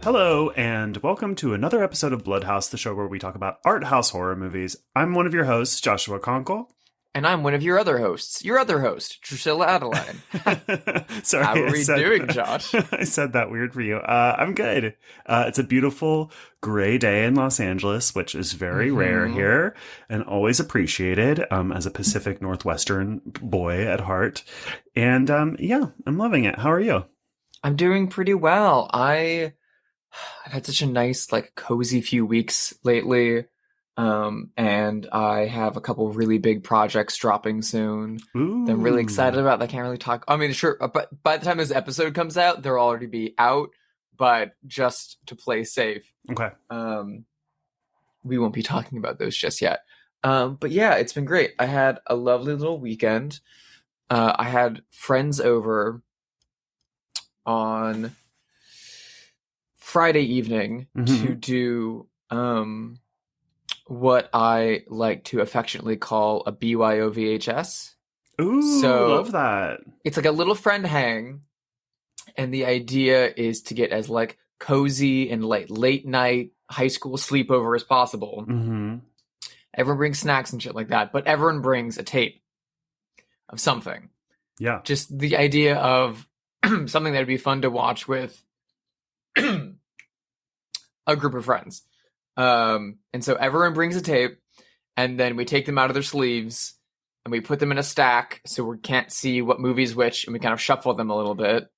Hello, and welcome to another episode of Bloodhouse, the show where we talk about art house horror movies. I'm one of your hosts, Joshua Conkle. And I'm one of your other hosts, Drusilla Adeline. Sorry, how are we doing, Josh? I said that weird for you. I'm good. It's a beautiful gray day in Los Angeles, which is very rare here and always appreciated as a Pacific Northwestern boy at heart. And yeah, I'm loving it. How are you? I'm doing pretty well. I've had such a nice, cozy few weeks lately. And I have a couple really big projects dropping soon that I'm really excited about. I can't really talk. I mean, sure, but by the time this episode comes out, they'll already be out. But just to play safe, okay. We won't be talking about those just yet. But yeah, it's been great. I had a lovely little weekend. I had friends over on Friday evening to do what I like to affectionately call a BYO VHS. Ooh, so love that. It's like a little friend hang, and the idea is to get as cozy and late night high school sleepover as possible. Mm-hmm. Everyone brings snacks and shit like that, but everyone brings a tape of something. Yeah. Just the idea of something that would be fun to watch with a group of friends. And so everyone brings a tape, and then we take them out of their sleeves and we put them in a stack so we can't see what movie's which, and we kind of shuffle them a little bit.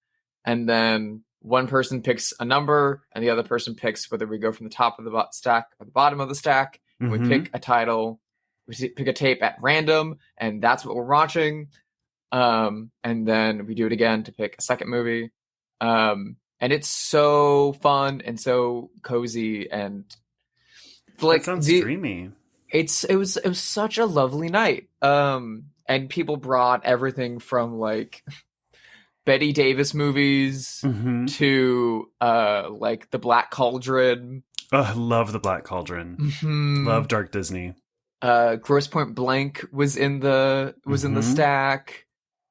And then one person picks a number and the other person picks whether we go from the top of the stack or the bottom of the stack. And we pick a title, we pick a tape at random, and that's what we're watching. And then we do it again to pick a second movie. And it's so fun and so cozy, and that sounds dreamy. It was such a lovely night. And people brought everything from Betty Davis movies to the Black Cauldron. Oh, I love the Black Cauldron. Love Dark Disney. Grosse Point Blank was in the stack.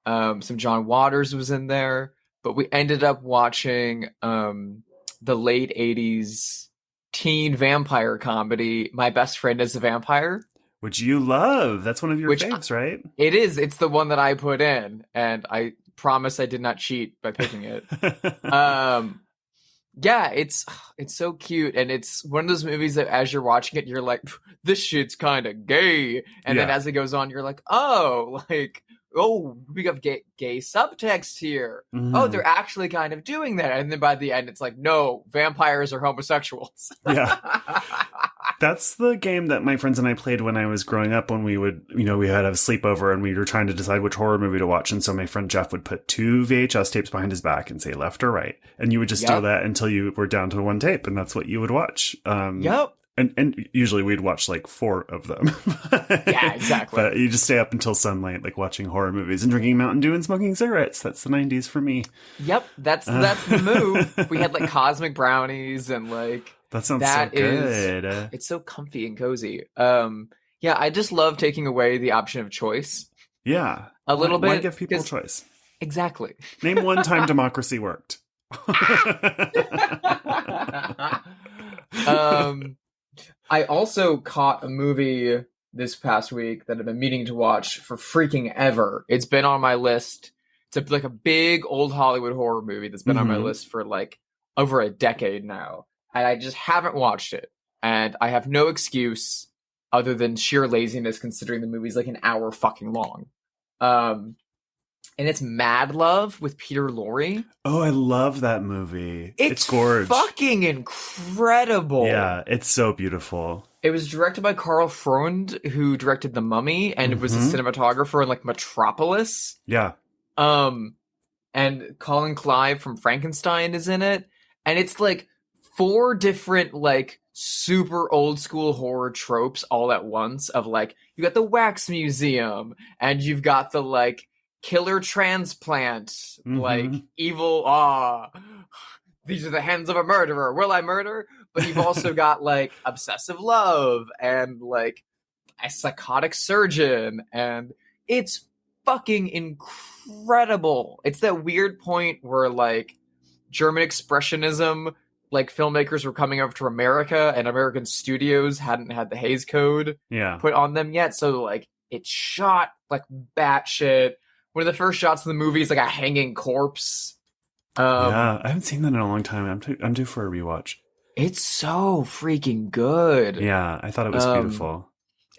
Some John Waters was in there, but we ended up watching the late 80s teen vampire comedy, My Best Friend is a Vampire. Which you love. That's one of your faves, right? It is. It's the one that I put in, and I promise I did not cheat by picking it. Yeah, it's so cute, and it's one of those movies that as you're watching it, you're like, this shit's kind of gay. And then as it goes on, you're like, oh, we have gay subtext here. Oh, they're actually kind of doing that. And then by the end, it's like, no, vampires are homosexuals. Yeah. That's the game that my friends and I played when I was growing up, when we would, we had a sleepover and we were trying to decide which horror movie to watch. And so my friend Jeff would put 2 VHS tapes behind his back and say left or right. And you would just do that until you were down to 1 tape. And that's what you would watch. Yep. And usually we'd watch 4 of them. Yeah, exactly. But you just stay up until sunlight, watching horror movies and drinking Mountain Dew and smoking cigarettes. That's the 90s for me. Yep, that's the move. We had cosmic brownies and that sounds so good. It's so comfy and cozy. Yeah, I just love taking away the option of choice. Yeah, a little bit. Why give people choice? Exactly. Name one time democracy worked. I also caught a movie this past week that I've been meaning to watch for freaking ever. It's been on my list. It's a big old Hollywood horror movie that's been on my list for over a decade now. And I just haven't watched it. And I have no excuse other than sheer laziness, considering the movie's an hour fucking long. And it's Mad Love with Peter Lorre. Oh, I love that movie. It's gorgeous. Fucking incredible. Yeah, it's so beautiful. It was directed by Carl Freund, who directed The Mummy, and was a cinematographer in Metropolis. Yeah. And Colin Clive from Frankenstein is in it. And it's 4 different super old school horror tropes all at once of you got the wax museum, and you've got the killer transplant, evil, these are the hands of a murderer, will I murder? But you've also got obsessive love and a psychotic surgeon, and it's fucking incredible. It's that weird point where German expressionism like filmmakers were coming over to America and American studios hadn't had the Hays Code put on them yet. So like it's shot like batshit. One of the first shots of the movie is like a hanging corpse. I haven't seen that in a long time. I'm due for a rewatch. It's so freaking good. Yeah, I thought it was beautiful.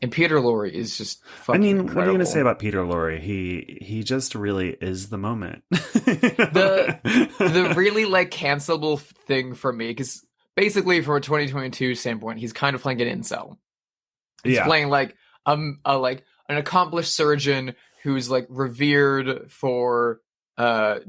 And Peter Lorre is just fucking incredible. What are you going to say about Peter Lorre? He just really is the moment. the really like cancelable thing for me, because basically from a 2022 standpoint, he's kind of playing an incel. He's playing like an accomplished surgeon who's like revered for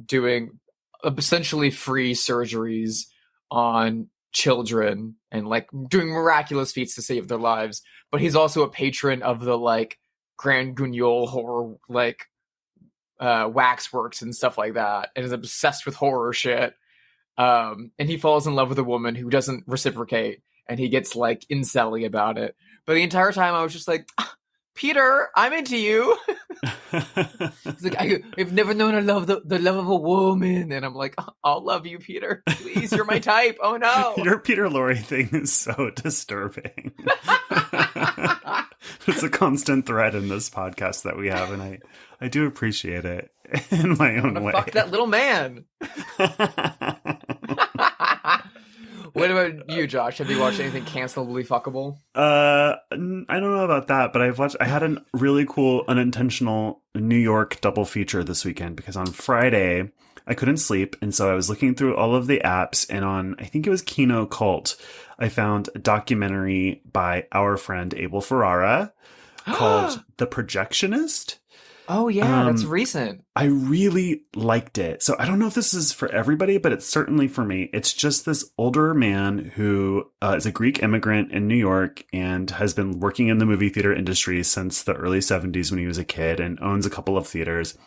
doing essentially free surgeries on children and like doing miraculous feats to save their lives, but he's also a patron of the like Grand Guignol horror like waxworks and stuff like that, and is obsessed with horror shit. And he falls in love with a woman who doesn't reciprocate, and he gets like incel-y about it. But the entire time I was just like, Peter, I'm into you. He's like, I've never known the love of a woman. And I'm like, I'll love you, Peter. Please, you're my type. Oh, no. Your Peter Lorre thing is so disturbing. It's a constant thread in this podcast that we have, and I do appreciate it in my own way. Fuck that little man. What about you, Josh? Have you watched anything cancelably fuckable? I don't know about that, but I had a really cool unintentional New York double feature this weekend, because on Friday I couldn't sleep, and so I was looking through all of the apps, and on, I think it was Kino Cult, I found a documentary by our friend Abel Ferrara called The Projectionist. Oh, yeah, that's recent. I really liked it. So I don't know if this is for everybody, but it's certainly for me. It's just this older man who is a Greek immigrant in New York and has been working in the movie theater industry since the early 70s when he was a kid, and owns a couple of theaters.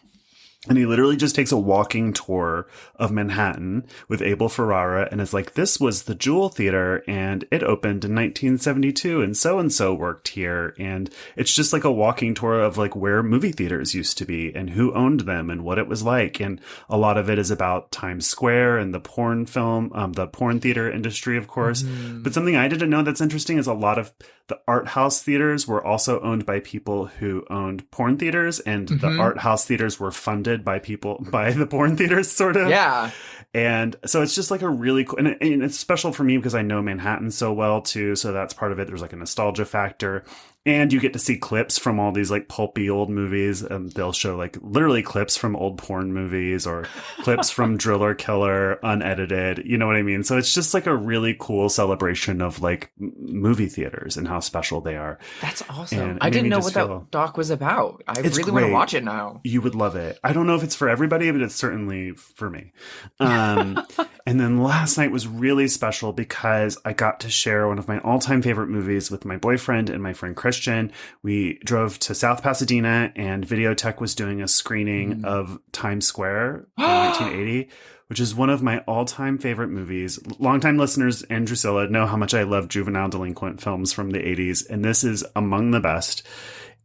And he literally just takes a walking tour of Manhattan with Abel Ferrara and is like, this was the Jewel Theater and it opened in 1972 and so worked here. And it's just like a walking tour of like where movie theaters used to be and who owned them and what it was like. And a lot of it is about Times Square and the porn the porn theater industry, of course. Mm-hmm. But something I didn't know that's interesting is a lot of the art house theaters were also owned by people who owned porn theaters, and the art house theaters were funded by the porn theaters, sort of. Yeah. And so it's just like a really cool, and it's special for me because I know Manhattan so well too. So that's part of it. There's like a nostalgia factor. And you get to see clips from all these like pulpy old movies. They'll show like literally clips from old porn movies or clips from Driller Killer unedited. You know what I mean? So it's just like a really cool celebration of like movie theaters and how special they are. That's awesome. I didn't know what that doc was about. I really want to watch it now. You would love it. I don't know if it's for everybody, but it's certainly for me. And then last night was really special because I got to share one of my all-time favorite movies with my boyfriend and my friend Christian. We drove to South Pasadena, and Videotech was doing a screening of Times Square in 1980, which is one of my all-time favorite movies. Longtime listeners and Drusilla know how much I love juvenile delinquent films from the 80s, and this is among the best.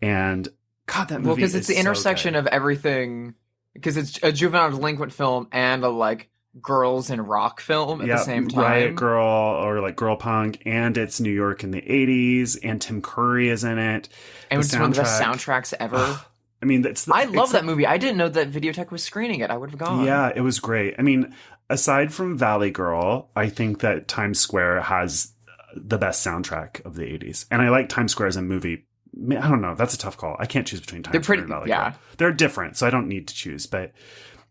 And God, that movie because it's the intersection of everything, because it's a juvenile delinquent film and a like girls in rock film at the same time. Riot Girl or like girl punk, and it's New York in the 80s, and Tim Curry is in it. And it's one of the best soundtracks ever. I mean, I love that movie. I didn't know that Videotech was screening it. I would have gone. Yeah, it was great. I mean, aside from Valley Girl, I think that Times Square has the best soundtrack of the 80s. And I like Times Square as a movie. I don't know. That's a tough call. I can't choose between Times Square and Valley Girl. They're different, so I don't need to choose, but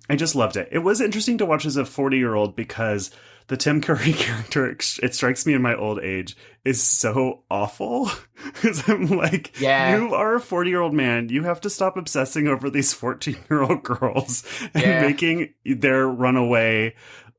I just loved it. It was interesting to watch as a 40-year-old because the Tim Curry character, it strikes me in my old age, is so awful. Because I'm like, you are a 40-year-old man. You have to stop obsessing over these 14-year-old girls and making their runaway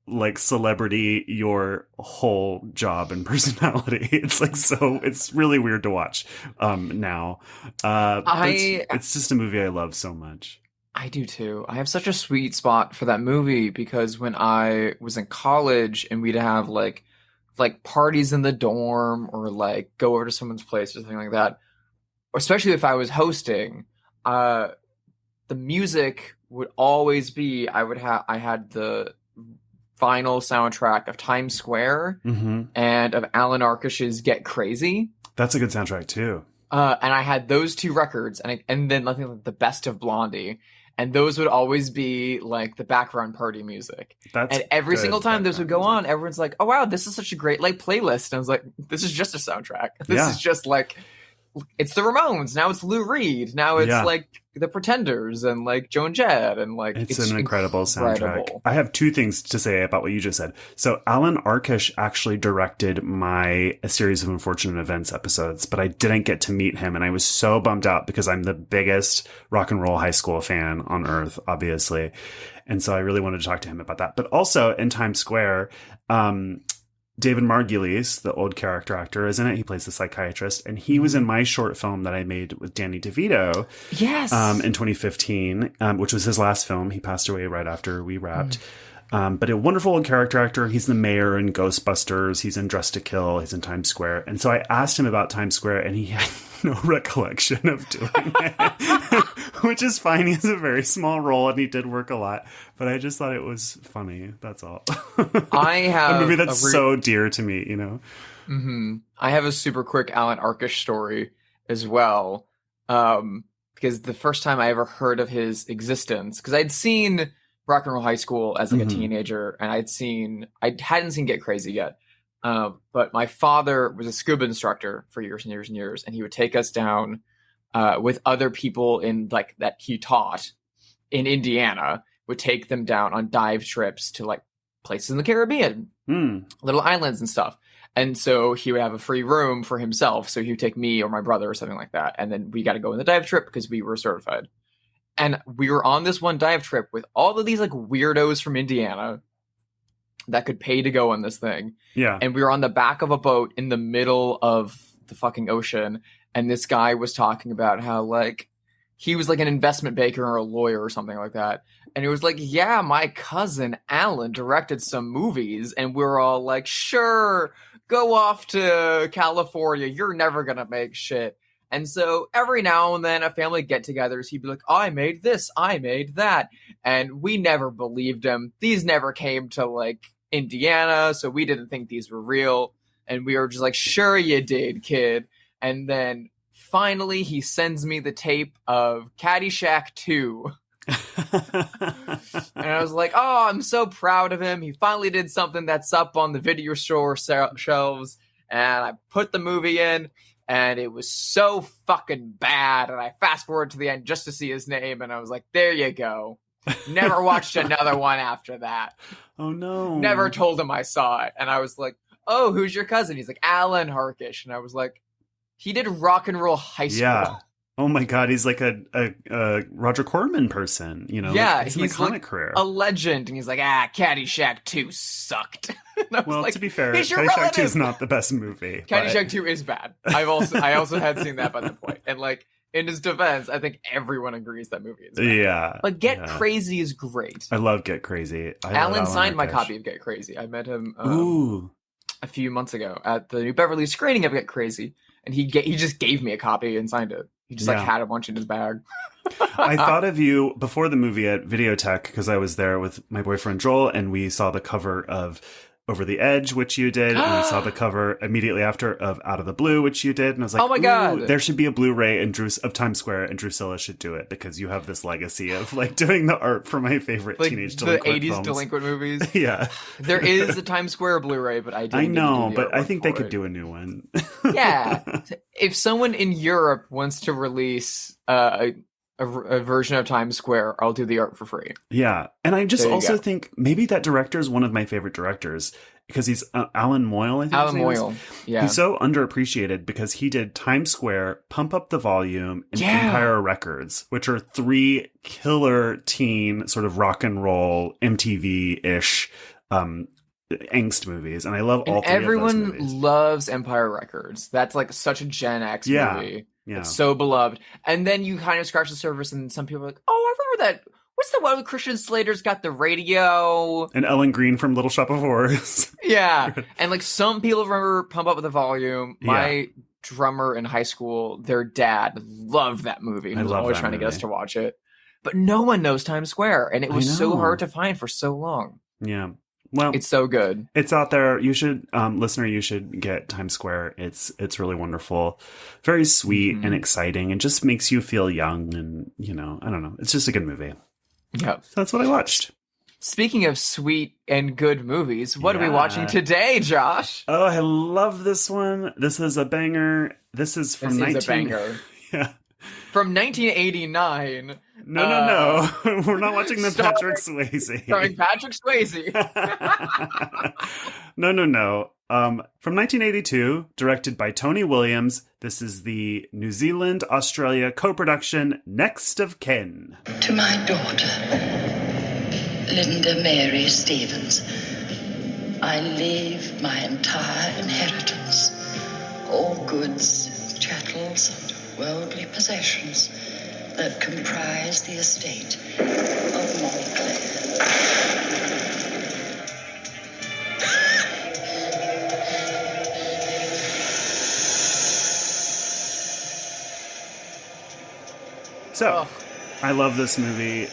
like celebrity your whole job and personality. It's like, so it's really weird to watch now. It's just a movie I love so much. I do too. I have such a sweet spot for that movie because when I was in college and we'd have like parties in the dorm or like go over to someone's place or something like that, especially if I was hosting, the music would always be, I had the final soundtrack of Times Square and of Alan Arkush's Get Crazy. That's a good soundtrack too. And I had those two records, and then I think like the Best of Blondie, and those would always be like the background party music. And every single time those would go on, everyone's like, "Oh wow, this is such a great like playlist." And I was like, "This is just a soundtrack. This is just like." It's the Ramones. Now it's Lou Reed. Now it's like the Pretenders and like Joan Jett and like it's an incredible soundtrack. I have two things to say about what you just said. So Alan Arkush actually directed my A Series of Unfortunate Events episodes, but I didn't get to meet him, and I was so bummed out because I'm the biggest rock and roll high school fan on earth, obviously. And so I really wanted to talk to him about that. But also in Times Square, David Margulies, the old character actor, is in it. He plays the psychiatrist, and he was in my short film that I made with Danny DeVito. Yes. In 2015, which was his last film. He passed away right after we wrapped. But a wonderful old character actor. He's the mayor in Ghostbusters. He's in Dressed to Kill. He's in Times Square. And so I asked him about Times Square, and he had no recollection of doing it, which is fine. He has a very small role, and he did work a lot. But I just thought it was funny. That's all. I have a movie that's so dear to me, you know? I have a super quick Alan Arkush story as well. Because the first time I ever heard of his existence, because I'd seen Rock and Roll High School as like a teenager, and I hadn't seen Get Crazy yet. But my father was a scuba instructor for years and years and years, and he would take us down with other people in like that he taught in Indiana, would take them down on dive trips to like places in the Caribbean, little islands and stuff. And so he would have a free room for himself. So he would take me or my brother or something like that. And then we got to go on the dive trip because we were certified. And we were on this one dive trip with all of these like weirdos from Indiana that could pay to go on this thing. Yeah. And we were on the back of a boat in the middle of the fucking ocean. And this guy was talking about how like he was like an investment banker or a lawyer or something like that. And he was like, yeah, my cousin Alan directed some movies. And we were all like, sure, go off to California. You're never going to make shit. And so every now and then a family get-togethers, he'd be like, I made this, I made that. And we never believed him. These never came to like Indiana, so we didn't think these were real. And we were just like, sure you did, kid. And then finally he sends me the tape of Caddyshack 2. And I was like, oh, I'm so proud of him. He finally did something that's up on the video store shelves. And I put the movie in, and it was so fucking bad. And I fast forward to the end just to see his name, and I was like, there you go. Never watched another one after that. Oh, no. Never told him I saw it. And I was like, oh, who's your cousin? He's like, Alan Arkush. And I was like, he did Rock and Roll High School. Yeah. Oh my God, he's like a Roger Corman person, you know? Yeah, like, he's an iconic like career. A legend. And he's like, Caddyshack 2 sucked. Well, like, to be fair, Caddyshack 2 is not the best movie. Caddyshack 2 is bad. I also had seen that by the point. And like, in his defense, I think everyone agrees that movie is bad. Yeah. But Get Crazy is great. I love Get Crazy. Alan signed my copy of Get Crazy. I met him a few months ago at the New Beverly screening of Get Crazy. And he just gave me a copy and signed it. He just like had a bunch in his bag. I thought of you before the movie at Videotech because I was there with my boyfriend Joel, and we saw the cover of Over the Edge, which you did, and we saw the cover immediately after of Out of the Blue, which you did, and I was like, oh my God, there should be a Blu-ray of Times Square, and Drusilla should do it because you have this legacy of like doing the art for my favorite like teenage delinquent the 80s films. Delinquent movies. Yeah. There is a Times Square Bluray, but I know, but I think they could do a new one. Yeah. If someone in Europe wants to release a version of Times Square, I'll do the art for free. Yeah. And I just also think maybe that director is one of my favorite directors because he's Alan Moyle, I think. Alan Moyle. Yeah. He's so underappreciated because he did Times Square, Pump Up the Volume, and Empire Records, which are 3 killer teen sort of rock and roll MTV-ish angst movies. And I love all 3 of those movies. Everyone loves Empire Records. That's like such a Gen X movie. Yeah. It's so beloved. And then you kind of scratch the surface and some people are like, oh, I remember that. What's the one with Christian Slater's got the radio? And Ellen Green from Little Shop of Horrors. Yeah. And like some people remember Pump Up with the Volume. My drummer in high school, their dad loved that movie. He was always trying to get us to watch it. But no one knows Times Square. And it was so hard to find for so long. Yeah. Well, It's so good. it's out there. You should, listener, you should get Times Square. It's really wonderful, very sweet and exciting, and just makes you feel young. And I don't know, it's just a good movie. Yeah. So that's what I watched. Speaking of sweet and good movies, what are we watching today, Josh? Oh, I love this one. This is a banger. This is from a banger. Yeah. From 1989. No. We're not watching the Patrick Swayze. Starring Patrick Swayze. No. From 1982, directed by Tony Williams. This is the New Zealand-Australia co-production Next of Kin. To my daughter, Linda Mary Stevens, I leave my entire inheritance, all goods, chattels, and worldly possessions that comprise the estate of Montclair. So, I love this movie.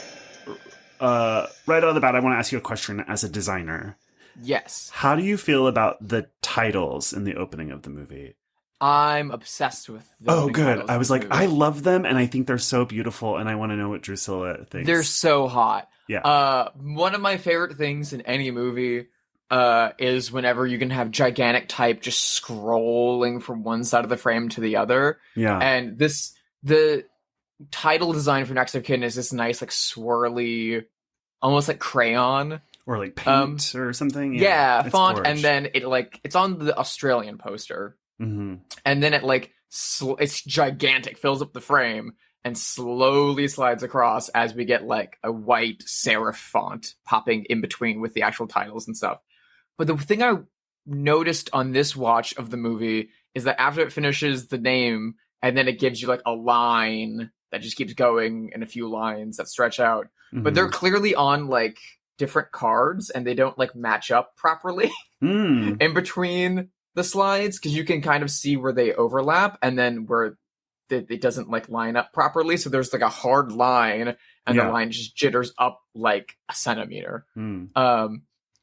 Right out of the bat, I want to ask you a question as a designer. Yes. How do you feel about the titles in the opening of the movie? I'm obsessed with them. Oh, good. I was like, I love them, and I think they're so beautiful, and I want to know what Drusilla thinks. They're so hot. Yeah. One of my favorite things in any movie is whenever you can have gigantic type just scrolling from one side of the frame to the other. Yeah. And the title design for Next of Kin is this nice, like, swirly, almost like crayon. Or like paint or something. Yeah, font, gorge. and then it's on the Australian poster. Mm-hmm. And then it it's gigantic, fills up the frame, and slowly slides across as we get like a white serif font popping in between with the actual titles and stuff. But the thing I noticed on this watch of the movie is that after it finishes the name, and then it gives you like a line that just keeps going and a few lines that stretch out. Mm-hmm. But they're clearly on like different cards and they don't like match up properly in between the slides, because you can kind of see where they overlap and then where it doesn't like line up properly. So there's like a hard line and the line just jitters up like a centimeter. And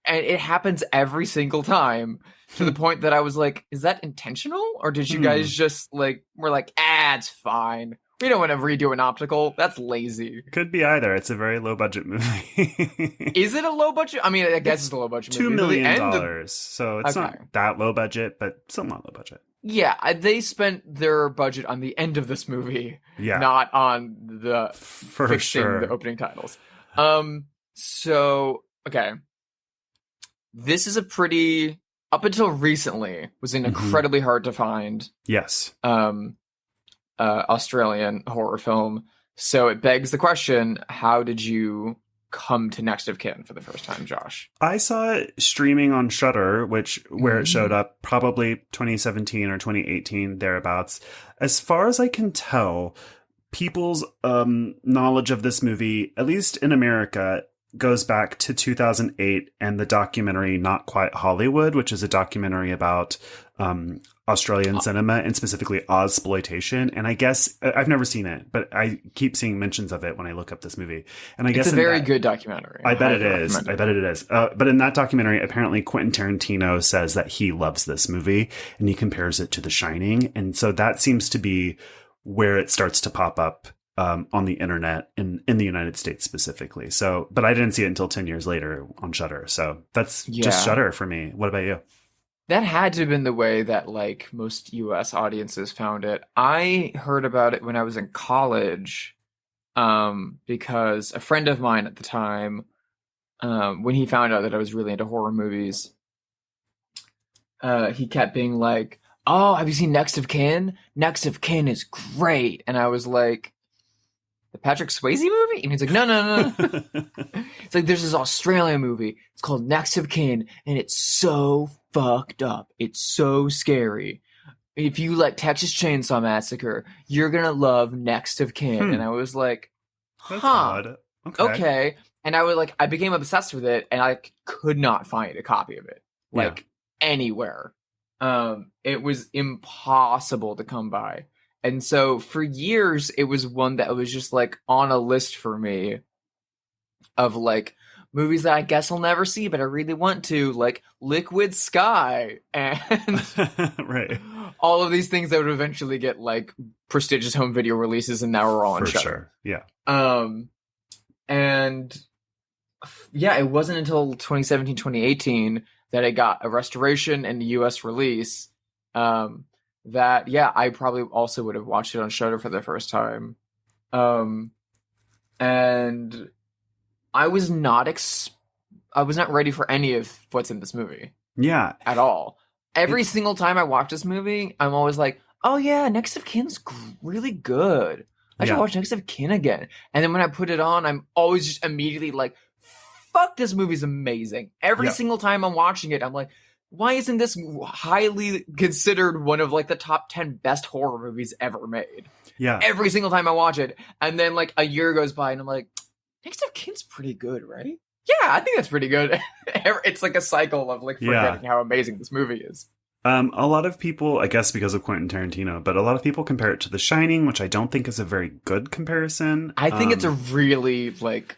it happens every single time to the point that I was like, is that intentional? Or did you guys just like, we're like, it's fine. We don't want to redo an optical. That's lazy. Could be either. It's a very low budget movie. Is it a low budget? I mean, I guess it's a low budget movie. $2 million. So it's not that low budget, but somewhat low budget. Yeah, they spent their budget on the end of this movie, not on the fixing the opening titles. So, okay. This is a pretty, up until recently, was an incredibly hard to find. Yes. Australian horror film. So it begs the question, how did you come to Next of Kin for the first time, Josh? I saw it streaming on Shudder, where it showed up probably 2017 or 2018, thereabouts. As far as I can tell, people's knowledge of this movie, at least in America, goes back to 2008 and the documentary Not Quite Hollywood, which is a documentary about Australian cinema and specifically Ozploitation. And I guess I've never seen it, but I keep seeing mentions of it when I look up this movie. And I guess it's a very good documentary. I bet it is. But in that documentary, apparently Quentin Tarantino says that he loves this movie and he compares it to The Shining. And so that seems to be where it starts to pop up on the internet in the United States specifically. So, but I didn't see it until 10 years later on Shudder. So that's just Shudder for me. What about you? That had to have been the way that like most US audiences found it. I heard about it when I was in college, because a friend of mine at the time, when he found out that I was really into horror movies, he kept being like, "Oh, have you seen Next of Kin? Next of Kin is great." And I was like, "The Patrick Swayze movie?" And he's like, no. It's like, there's this Australian movie. It's called Next of Kin, and it's so fucked up. It's so scary. If you like Texas Chainsaw Massacre, you're gonna love Next of Kin. And I was like, That's odd. Okay. And I became obsessed with it, and I could not find a copy of it, anywhere. It was impossible to come by. And so for years, it was one that was just like on a list for me of like movies that I guess I'll never see, but I really want to, like Liquid Sky and Right. all of these things that would eventually get like prestigious home video releases, and now we're all on For Shudder. sure. Yeah. And yeah, it wasn't until 2017, 2018 that it got a restoration and the US release. That, yeah, I probably also would have watched it on Shudder for the first time. And I was not ready for any of what's in this movie. Yeah. At all. Every single time I watch this movie, I'm always like, oh yeah, Next of Kin's really good. I should watch Next of Kin again. And then when I put it on, I'm always just immediately like, fuck, this movie's amazing. Every single time I'm watching it, I'm like, why isn't this highly considered one of like the top 10 best horror movies ever made? Yeah. Every single time I watch it. And then like a year goes by and I'm like, Next of Kin's pretty good, right? Yeah, I think that's pretty good. It's like a cycle of like forgetting how amazing this movie is. A lot of people, I guess because of Quentin Tarantino, but a lot of people compare it to The Shining, which I don't think is a very good comparison. I think it's a really like...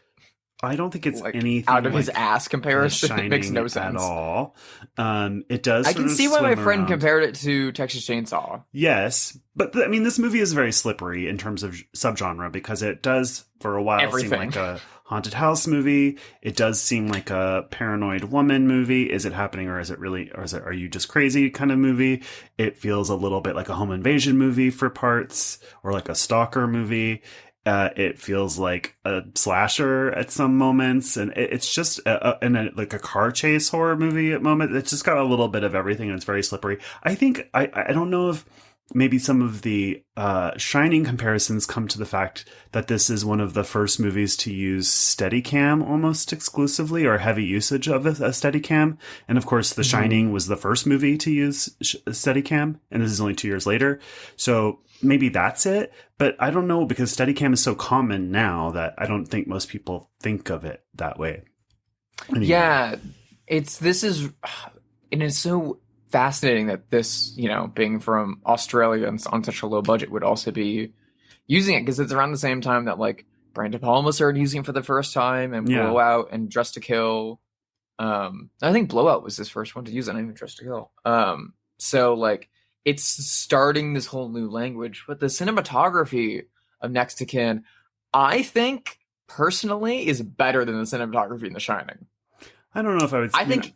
I don't think it's like anything out of like his ass comparison. It makes no sense at all. It does. I can see why my friend around. compared it to Texas Chainsaw. Yes, but I mean, this movie is very slippery in terms of subgenre because it does, for a while, seem like a haunted house movie. It does seem like a paranoid woman movie. Is it happening, or is it really, or is it, are you just crazy kind of movie? It feels a little bit like a home invasion movie for parts, or like a stalker movie. It feels like a slasher at some moments, and it's just like a car chase horror movie at moments. It's just got a little bit of everything, and it's very slippery. I think I don't know if maybe some of the Shining comparisons come to the fact that this is one of the first movies to use Steadicam almost exclusively, or heavy usage of a Steadicam. And of course, The Shining was the first movie to use Steadicam, and this is only 2 years later. So maybe that's it, but I don't know, because Steadicam is so common now that I don't think most people think of it that way. Anyway. Yeah, and it's so fascinating that this, being from Australia and on such a low budget, would also be using it, because it's around the same time that like Brian De Palma started using it for the first time, and Blowout and Dress to Kill. I think Blowout was his first one to use it, not even Dress to Kill. So like, it's starting this whole new language, but the cinematography of Next to Kin, I think personally, is better than the cinematography in The Shining. I don't know if I would. I think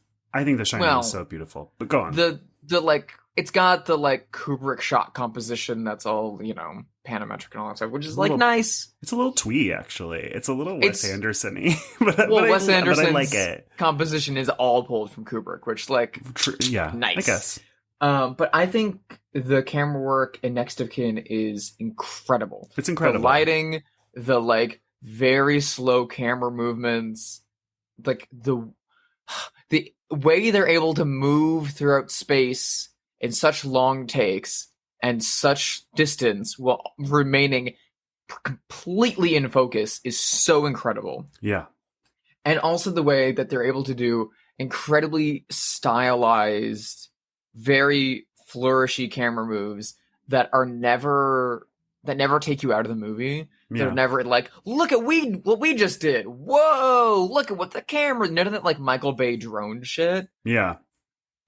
The Shining is so beautiful, but go on. The like, it's got the like Kubrick shot composition that's all panometric and all that stuff, which is like nice. It's a little twee, actually. It's a little Wes Anderson-y. but Wes Anderson's I like it. Composition is all pulled from Kubrick, which like nice. I guess. But I think the camera work in Next of Kin is incredible. It's incredible. The lighting, the like very slow camera movements, like the way they're able to move throughout space in such long takes and such distance while remaining completely in focus is so incredible. Yeah. And also the way that they're able to do incredibly stylized, very flourishy camera moves that never take you out of the movie. They're never like, look at what we just did. Whoa, look at what the camera. None of that like Michael Bay drone shit. Yeah.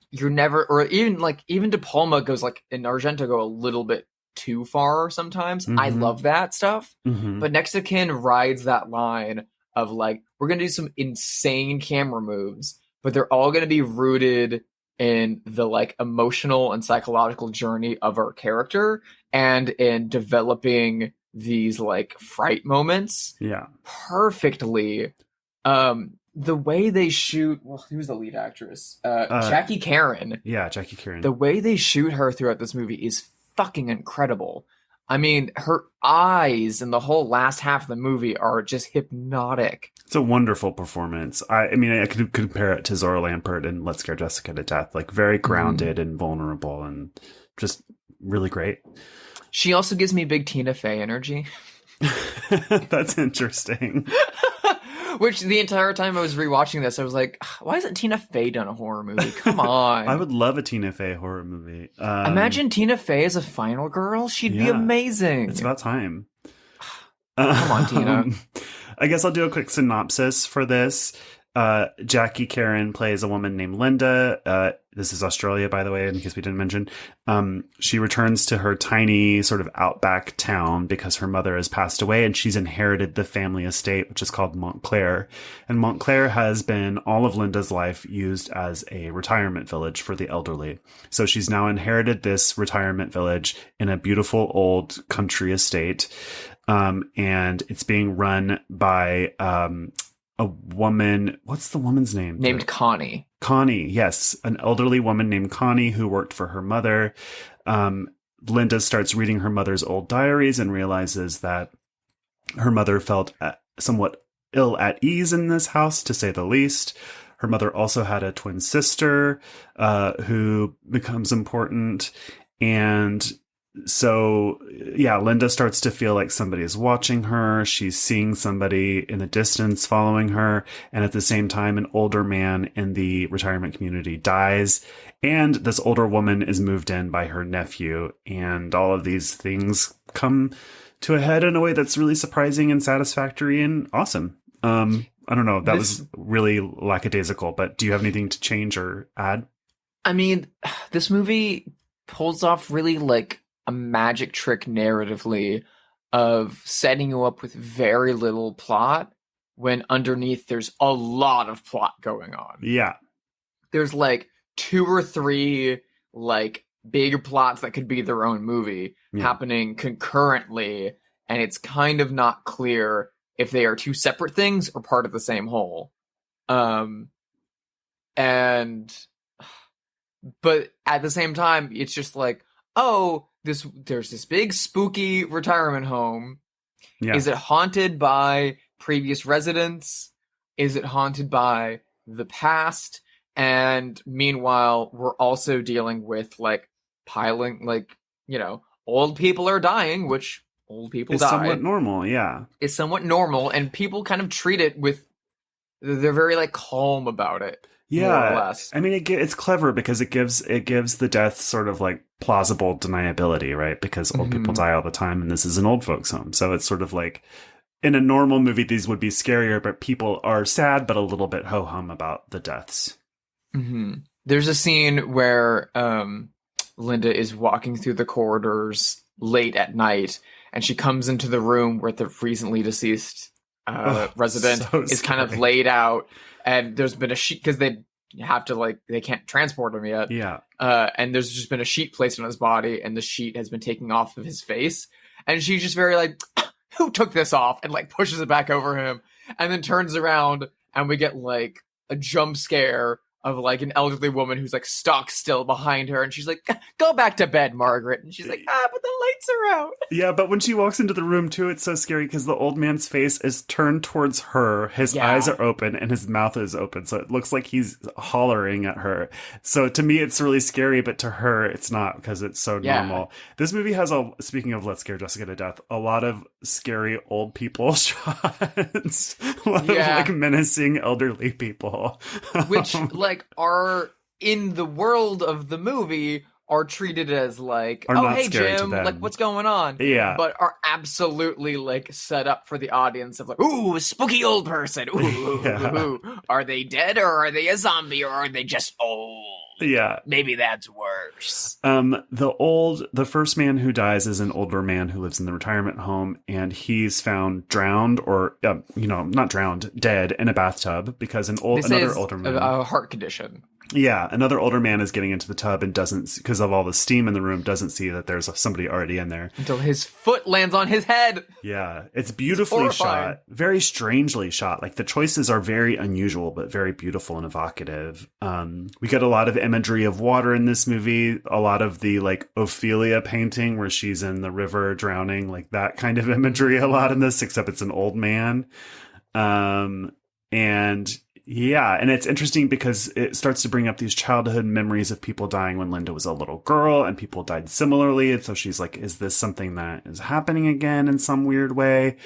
You're never, or even De Palma goes like, and Argento go a little bit too far sometimes. Mm-hmm. I love that stuff. Mm-hmm. But Next of Kin rides that line of like, we're going to do some insane camera moves, but they're all going to be rooted in the like emotional and psychological journey of our character and in developing these like fright moments perfectly. The way they shoot, who's the lead actress? Jackie Karen. Yeah, Jackie Karen. The way they shoot her throughout this movie is fucking incredible. I mean, her eyes and the whole last half of the movie are just hypnotic. It's a wonderful performance. I mean, I could compare it to Zora Lampert in Let's Scare Jessica to Death. Like, very grounded and vulnerable and just really great. She also gives me big Tina Fey energy. That's interesting. Which the entire time I was rewatching this, I was like, why hasn't Tina Fey done a horror movie? Come on. I would love a Tina Fey horror movie. Imagine Tina Fey as a final girl. She'd be amazing. It's about time. Come on, Tina. I guess I'll do a quick synopsis for this. Jackie Karen plays a woman named Linda. This is Australia, by the way, in case we didn't mention. She returns to her tiny sort of outback town because her mother has passed away and she's inherited the family estate, which is called Montclair. And Montclair has been all of Linda's life used as a retirement village for the elderly. So she's now inherited this retirement village in a beautiful old country estate. And it's being run by, a woman, what's the woman's name? Named Connie. Connie, yes. An elderly woman named Connie who worked for her mother. Linda starts reading her mother's old diaries and realizes that her mother felt somewhat ill at ease in this house, to say the least. Her mother also had a twin sister who becomes important. And so, yeah, Linda starts to feel like somebody is watching her. She's seeing somebody in the distance following her. And at the same time, an older man in the retirement community dies. And this older woman is moved in by her nephew. And all of these things come to a head in a way that's really surprising and satisfactory and awesome. I don't know. That was really lackadaisical, but do you have anything to change or add? I mean, this movie pulls off really like a magic trick narratively of setting you up with very little plot when underneath there's a lot of plot going on. Yeah. There's like 2 or 3 like big plots that could be their own movie happening concurrently, and it's kind of not clear if they are 2 separate things or part of the same whole. But at the same time, it's just like, oh, there's this big spooky retirement home. Yeah. Is it haunted by previous residents? Is it haunted by the past? And meanwhile, we're also dealing with like piling, like, you know, old people are dying, which old people die. It's somewhat normal, yeah. It's somewhat normal, and people kind of treat it with, they're very like calm about it. Yeah, more or less. I mean, it's clever because it gives the death sort of like plausible deniability, right? Because old people die all the time, and this is an old folks' home, so it's sort of like in a normal movie these would be scarier, but people are sad but a little bit ho hum about the deaths. Mm-hmm. There's a scene where Linda is walking through the corridors late at night, and she comes into the room where the recently deceased resident is kind of laid out. And there's been a sheet because they have to they can't transport him yet. Yeah. And there's just been a sheet placed on his body, and the sheet has been taken off of his face. And she's just very like, who took this off? And like pushes it back over him, and then turns around, and we get like a jump scare of like an elderly woman who's like stuck still behind her, and she's like, go back to bed, Margaret. And she's like, but the lights are out. Yeah, but when she walks into the room too, it's so scary because the old man's face is turned towards her, his eyes are open, and his mouth is open, so it looks like he's hollering at her. So to me it's really scary, but to her it's not, because it's so normal. This movie has speaking of Let's Scare Jessica to Death, a lot of scary old people shots. A lot of like menacing elderly people. Which like are in the world of the movie are treated as like, oh hey Jim, like what's going on? Yeah. But are absolutely like set up for the audience of like, ooh, a spooky old person. Ooh, ooh. Are they dead, or are they a zombie, or are they just old? Yeah. Maybe that's worse. The first man who dies is an older man who lives in the retirement home, and he's found drowned or, not drowned, dead in a bathtub because another older man. A heart condition. Yeah, another older man is getting into the tub and doesn't, because of all the steam in the room, doesn't see that there's somebody already in there. Until his foot lands on his head. Yeah, it's beautifully shot. Very strangely shot. Like, the choices are very unusual, but very beautiful and evocative. We get a lot of imagery of water in this movie. A lot of the, like, Ophelia painting where she's in the river drowning. Like, that kind of imagery a lot in this, except it's an old man. Yeah, and it's interesting because it starts to bring up these childhood memories of people dying when Linda was a little girl, and people died similarly. And so she's like, is this something that is happening again in some weird way?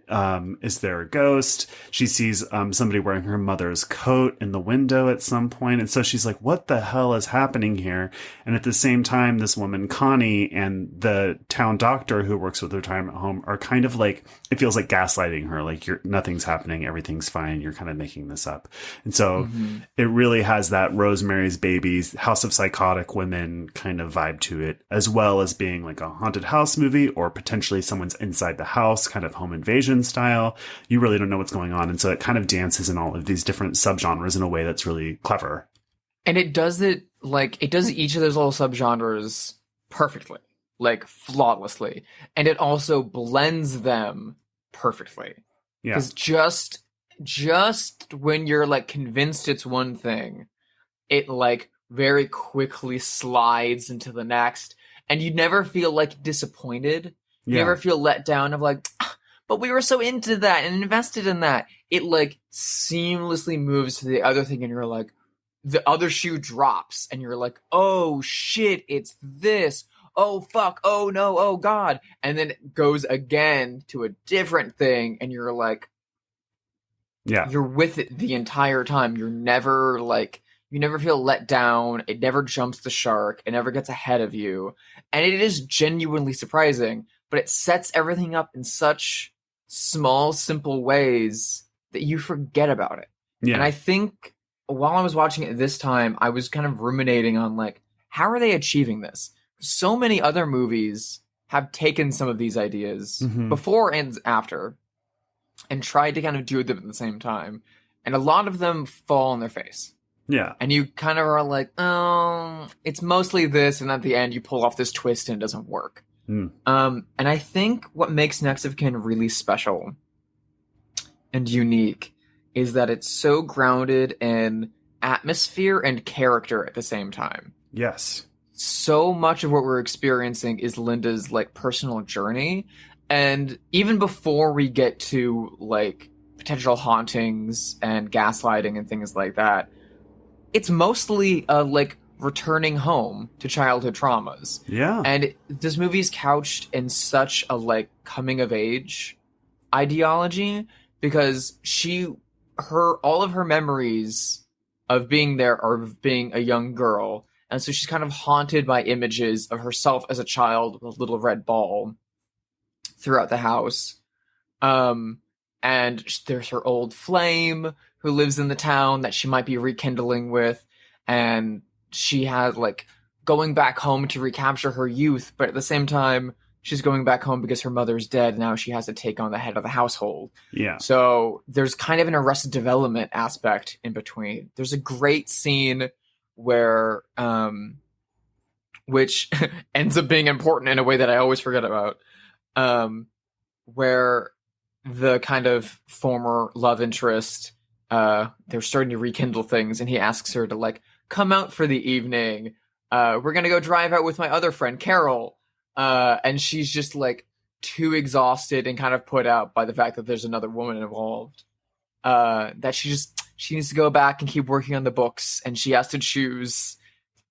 Is there a ghost? She sees somebody wearing her mother's coat in the window at some point. And so she's like, what the hell is happening here? And at the same time, this woman, Connie, and the town doctor who works with the retirement home are kind of like, it feels like gaslighting her. Like, nothing's happening. Everything's fine. You're kind of making this up. And so it really has that Rosemary's Babies, House of Psychotic Women kind of vibe to it, as well as being like a haunted house movie, or potentially someone's inside the house, kind of home invasion style. You really don't know what's going on. And so it kind of dances in all of these different subgenres in a way that's really clever. And it does it each of those little subgenres perfectly, like flawlessly. And it also blends them perfectly. Yeah. Because just when you're like convinced it's one thing, it like very quickly slides into the next. And you never feel like disappointed. You never feel let down of like, but we were so into that and invested in that. It like seamlessly moves to the other thing, and you're like, the other shoe drops, and you're like, oh shit, it's this. Oh fuck, oh no, oh god. And then it goes again to a different thing, and you're like, you're with it the entire time. You're never like, you never feel let down. It never jumps the shark. It never gets ahead of you. And it is genuinely surprising, but it sets everything up in such small, simple ways that you forget about it. Yeah. And I think while I was watching it this time, I was kind of ruminating on like, how are they achieving this? So many other movies have taken some of these ideas before and after and tried to kind of do them at the same time. And a lot of them fall on their face. Yeah. And you kind of are like, oh, it's mostly this. And at the end, you pull off this twist and it doesn't work. And I think what makes Next of Kin really special and unique is that it's so grounded in atmosphere and character at the same time. Yes. So much of what we're experiencing is Linda's like personal journey. And even before we get to like potential hauntings and gaslighting and things like that, it's mostly like returning home to childhood traumas. Yeah. And this movie's couched in such a like coming of age ideology, because all of her memories of being there are of being a young girl. And so she's kind of haunted by images of herself as a child with a little red ball throughout the house. And there's her old flame who lives in the town that she might be rekindling with. And she has like going back home to recapture her youth. But at the same time, she's going back home because her mother's dead. And now she has to take on the head of the household. Yeah. So there's kind of an Arrested Development aspect in between. There's a great scene where, which ends up being important in a way that I always forget about, where the kind of former love interest, they're starting to rekindle things, and he asks her to like come out for the evening. We're gonna go drive out with my other friend Carol, and she's just like too exhausted and kind of put out by the fact that there's another woman involved, that she needs to go back and keep working on the books, and she has to choose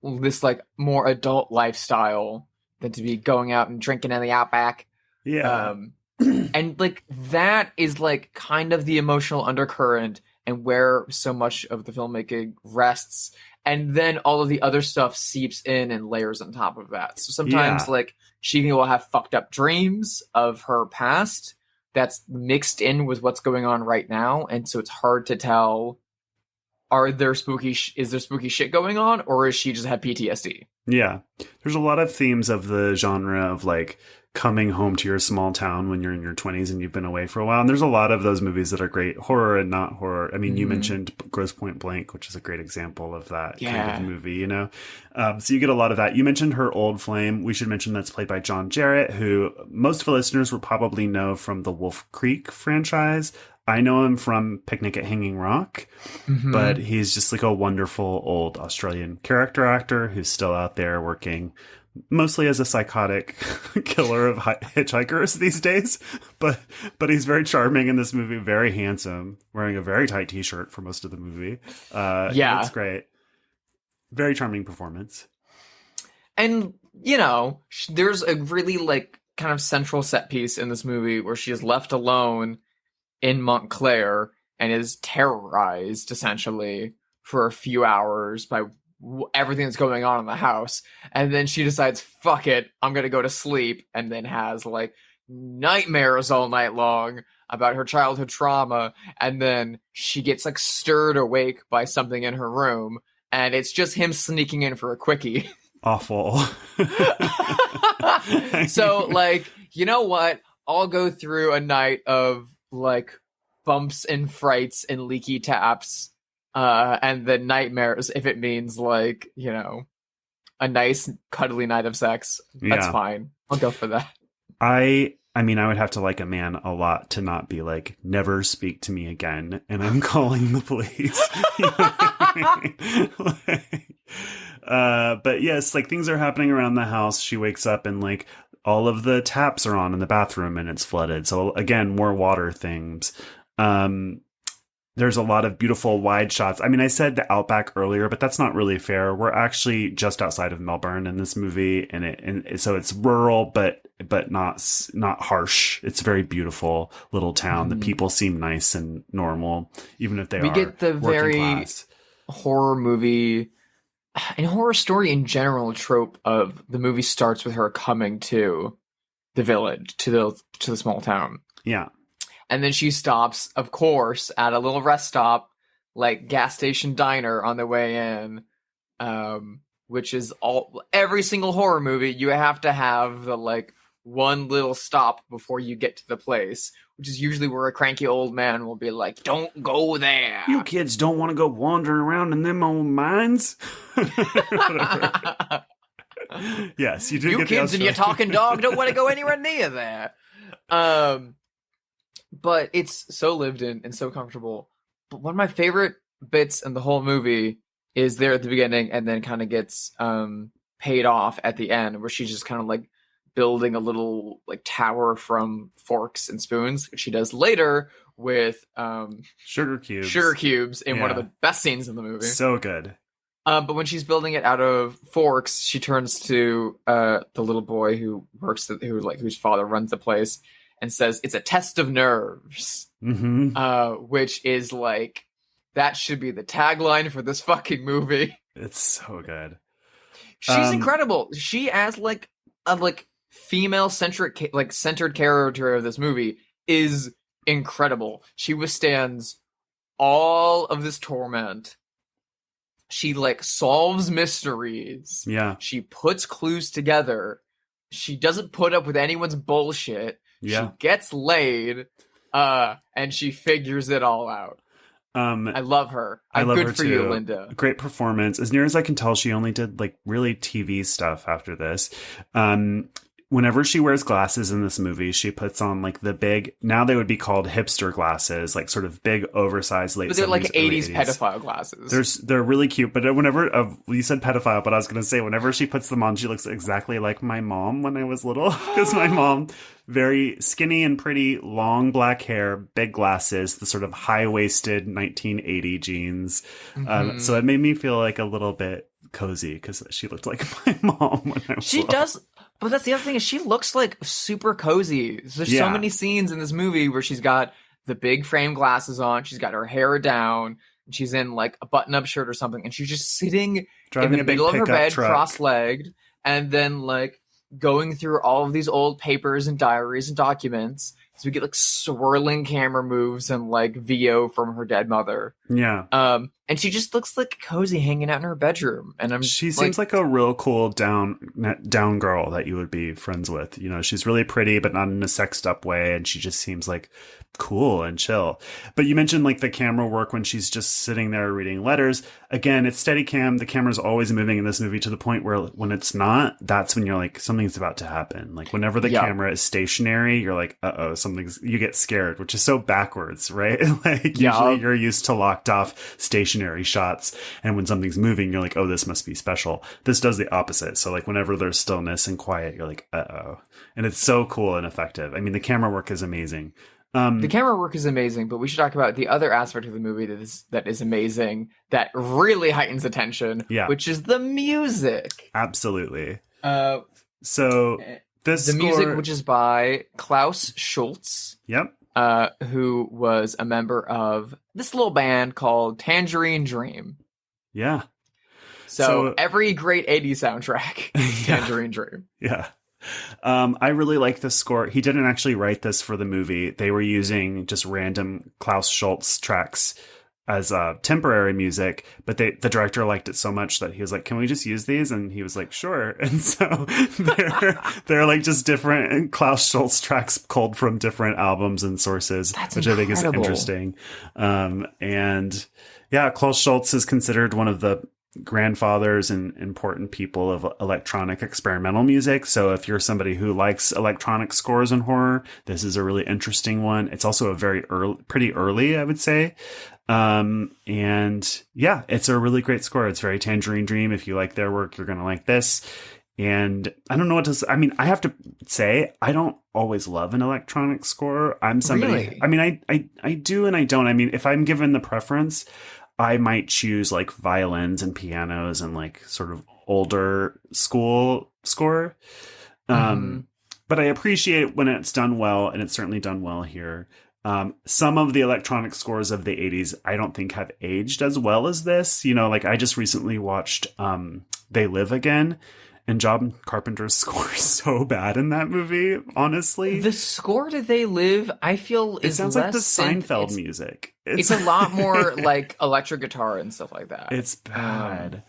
this like more adult lifestyle than to be going out and drinking in the outback. Yeah. And like that is like kind of the emotional undercurrent and where so much of the filmmaking rests. And then all of the other stuff seeps in and layers on top of that. So sometimes like she will have fucked up dreams of her past that's mixed in with what's going on right now. And so it's hard to tell, is there spooky shit going on, or is she just had PTSD? Yeah. There's a lot of themes of the genre of like coming home to your small town when you're in your 20s and you've been away for a while. And there's a lot of those movies that are great, horror and not horror. I mean, you mentioned Grosse Pointe Blank, which is a great example of that kind of movie, you know? So you get a lot of that. You mentioned her old flame. We should mention that's played by John Jarratt, who most of the listeners will probably know from the Wolf Creek franchise. I know him from Picnic at Hanging Rock, but he's just like a wonderful old Australian character actor who's still out there working mostly as a psychotic killer of hitchhikers these days. But he's very charming in this movie, very handsome, wearing a very tight t-shirt for most of the movie. It's great. Very charming performance. And, you know, there's a really like kind of central set piece in this movie where she is left alone in Montclair and is terrorized essentially for a few hours by everything that's going on in the house. And then she decides, fuck it, I'm going to go to sleep, and then has like nightmares all night long about her childhood trauma. And then she gets like stirred awake by something in her room, and it's just him sneaking in for a quickie. Awful. So like, you know what? I'll go through a night of like bumps and frights and leaky taps, and then nightmares if it means like, you know, a nice cuddly night of sex. That's fine. I'll go for that. I mean, I would have to like a man a lot to not be like, never speak to me again, and I'm calling the police. You know what I mean? But yes, like things are happening around the house. She wakes up and like all of the taps are on in the bathroom and it's flooded. So again, more water things. There's a lot of beautiful wide shots. I mean, I said the outback earlier, but that's not really fair. We're actually just outside of Melbourne in this movie, and so it's rural, but not harsh. It's a very beautiful little town. The people seem nice and normal, even if we get the very class. Horror movie and horror story in general trope of the movie starts with her coming to the village, to the small town. Yeah. And then she stops, of course, at a little rest stop, like gas station diner on the way in, which is every single horror movie. You have to have the like one little stop before you get to the place, which is usually where a cranky old man will be like, "Don't go there. You kids don't want to go wandering around in them old mines." Yes, you do. You kids and your talking dog don't want to go anywhere near there. But it's so lived in and so comfortable. But one of my favorite bits in the whole movie is there at the beginning and then kind of gets paid off at the end, where she's just kind of like building a little like tower from forks and spoons, which she does later with sugar cubes in one of the best scenes in the movie. So good. But when she's building it out of forks, she turns to the little boy whose father runs the place, and says, "It's a test of nerves," which is like, that should be the tagline for this fucking movie. It's so good. She's incredible. She, as like a like female centric like centered character of this movie, is incredible. She withstands all of this torment. She like solves mysteries. Yeah. She puts clues together. She doesn't put up with anyone's bullshit. Yeah. She gets laid, and she figures it all out. I love her. I love good her for too. you, Linda. Great performance. As near as I can tell, she only did like really TV stuff after this. Whenever she wears glasses in this movie, she puts on like the big, now they would be called hipster glasses, like sort of big, oversized late 70s. But they're like 80s 80s pedophile glasses. They're really cute. But whenever, you said pedophile, but I was going to say, whenever she puts them on, she looks exactly like my mom when I was little. Because my mom, very skinny and pretty, long black hair, big glasses, the sort of high-waisted 1980 jeans. So it made me feel like a little bit cozy because she looked like my mom when I was little. Does. But that's the other thing, is she looks like super cozy. There's so many scenes in this movie where she's got the big frame glasses on, she's got her hair down, and she's in like a button-up shirt or something, and she's just sitting in the middle of her bed, cross-legged, and then like going through all of these old papers and diaries and documents. So we get like swirling camera moves and like VO from her dead mother. Yeah. And she just looks like cozy hanging out in her bedroom. And she seems like a real cool down girl that you would be friends with. You know, she's really pretty, but not in a sexed up way. And she just seems like cool and chill. But you mentioned like the camera work when she's just sitting there reading letters. Again, it's steady cam. The camera's always moving in this movie to the point where when it's not, that's when you're like, something's about to happen. Like whenever the camera is stationary, you're like, you get scared, which is so backwards, right? Like usually you're used to locked off stationary shots. And when something's moving, you're like, oh, this must be special. This does the opposite. So like whenever there's stillness and quiet, you're like, and it's so cool and effective. I mean, the camera work is amazing. The camera work is amazing, but we should talk about the other aspect of the movie that is amazing, that really heightens attention, which is the music. Absolutely. The music, which is by Klaus Schulze. Yep. who was a member of this little band called Tangerine Dream. Yeah. So every great 80s soundtrack, Tangerine Dream. Yeah. I really like this score. He didn't actually write this for the movie. They were using just random Klaus Schulze tracks as temporary music, but the director liked it so much that he was like, can we just use these? And he was like, sure. And so they're like just different Klaus Schulze tracks pulled from different albums and sources, which I think is interesting. And yeah, Klaus Schulze is considered one of the grandfathers and important people of electronic experimental music. So if you're somebody who likes electronic scores in horror, this is a really interesting one. It's also a pretty early, I would say. And yeah, it's a really great score. It's very Tangerine Dream. If you like their work, you're going to like this. And I don't know what to, I mean, I have to say, I don't always love an electronic score. I'm somebody, Really? I mean, I do and I don't. I mean, if I'm given the preference, I might choose like violins and pianos and like sort of older school score. But I appreciate when it's done well, and it's certainly done well here. Some of the electronic scores of the 80s, I don't think have aged as well as this. You know, like I just recently watched They Live Again, and John Carpenter's score is so bad in that movie, honestly. The score to They Live, I feel, it is sounds less like the Seinfeld music. It's a lot more like electric guitar and stuff like that. It's bad.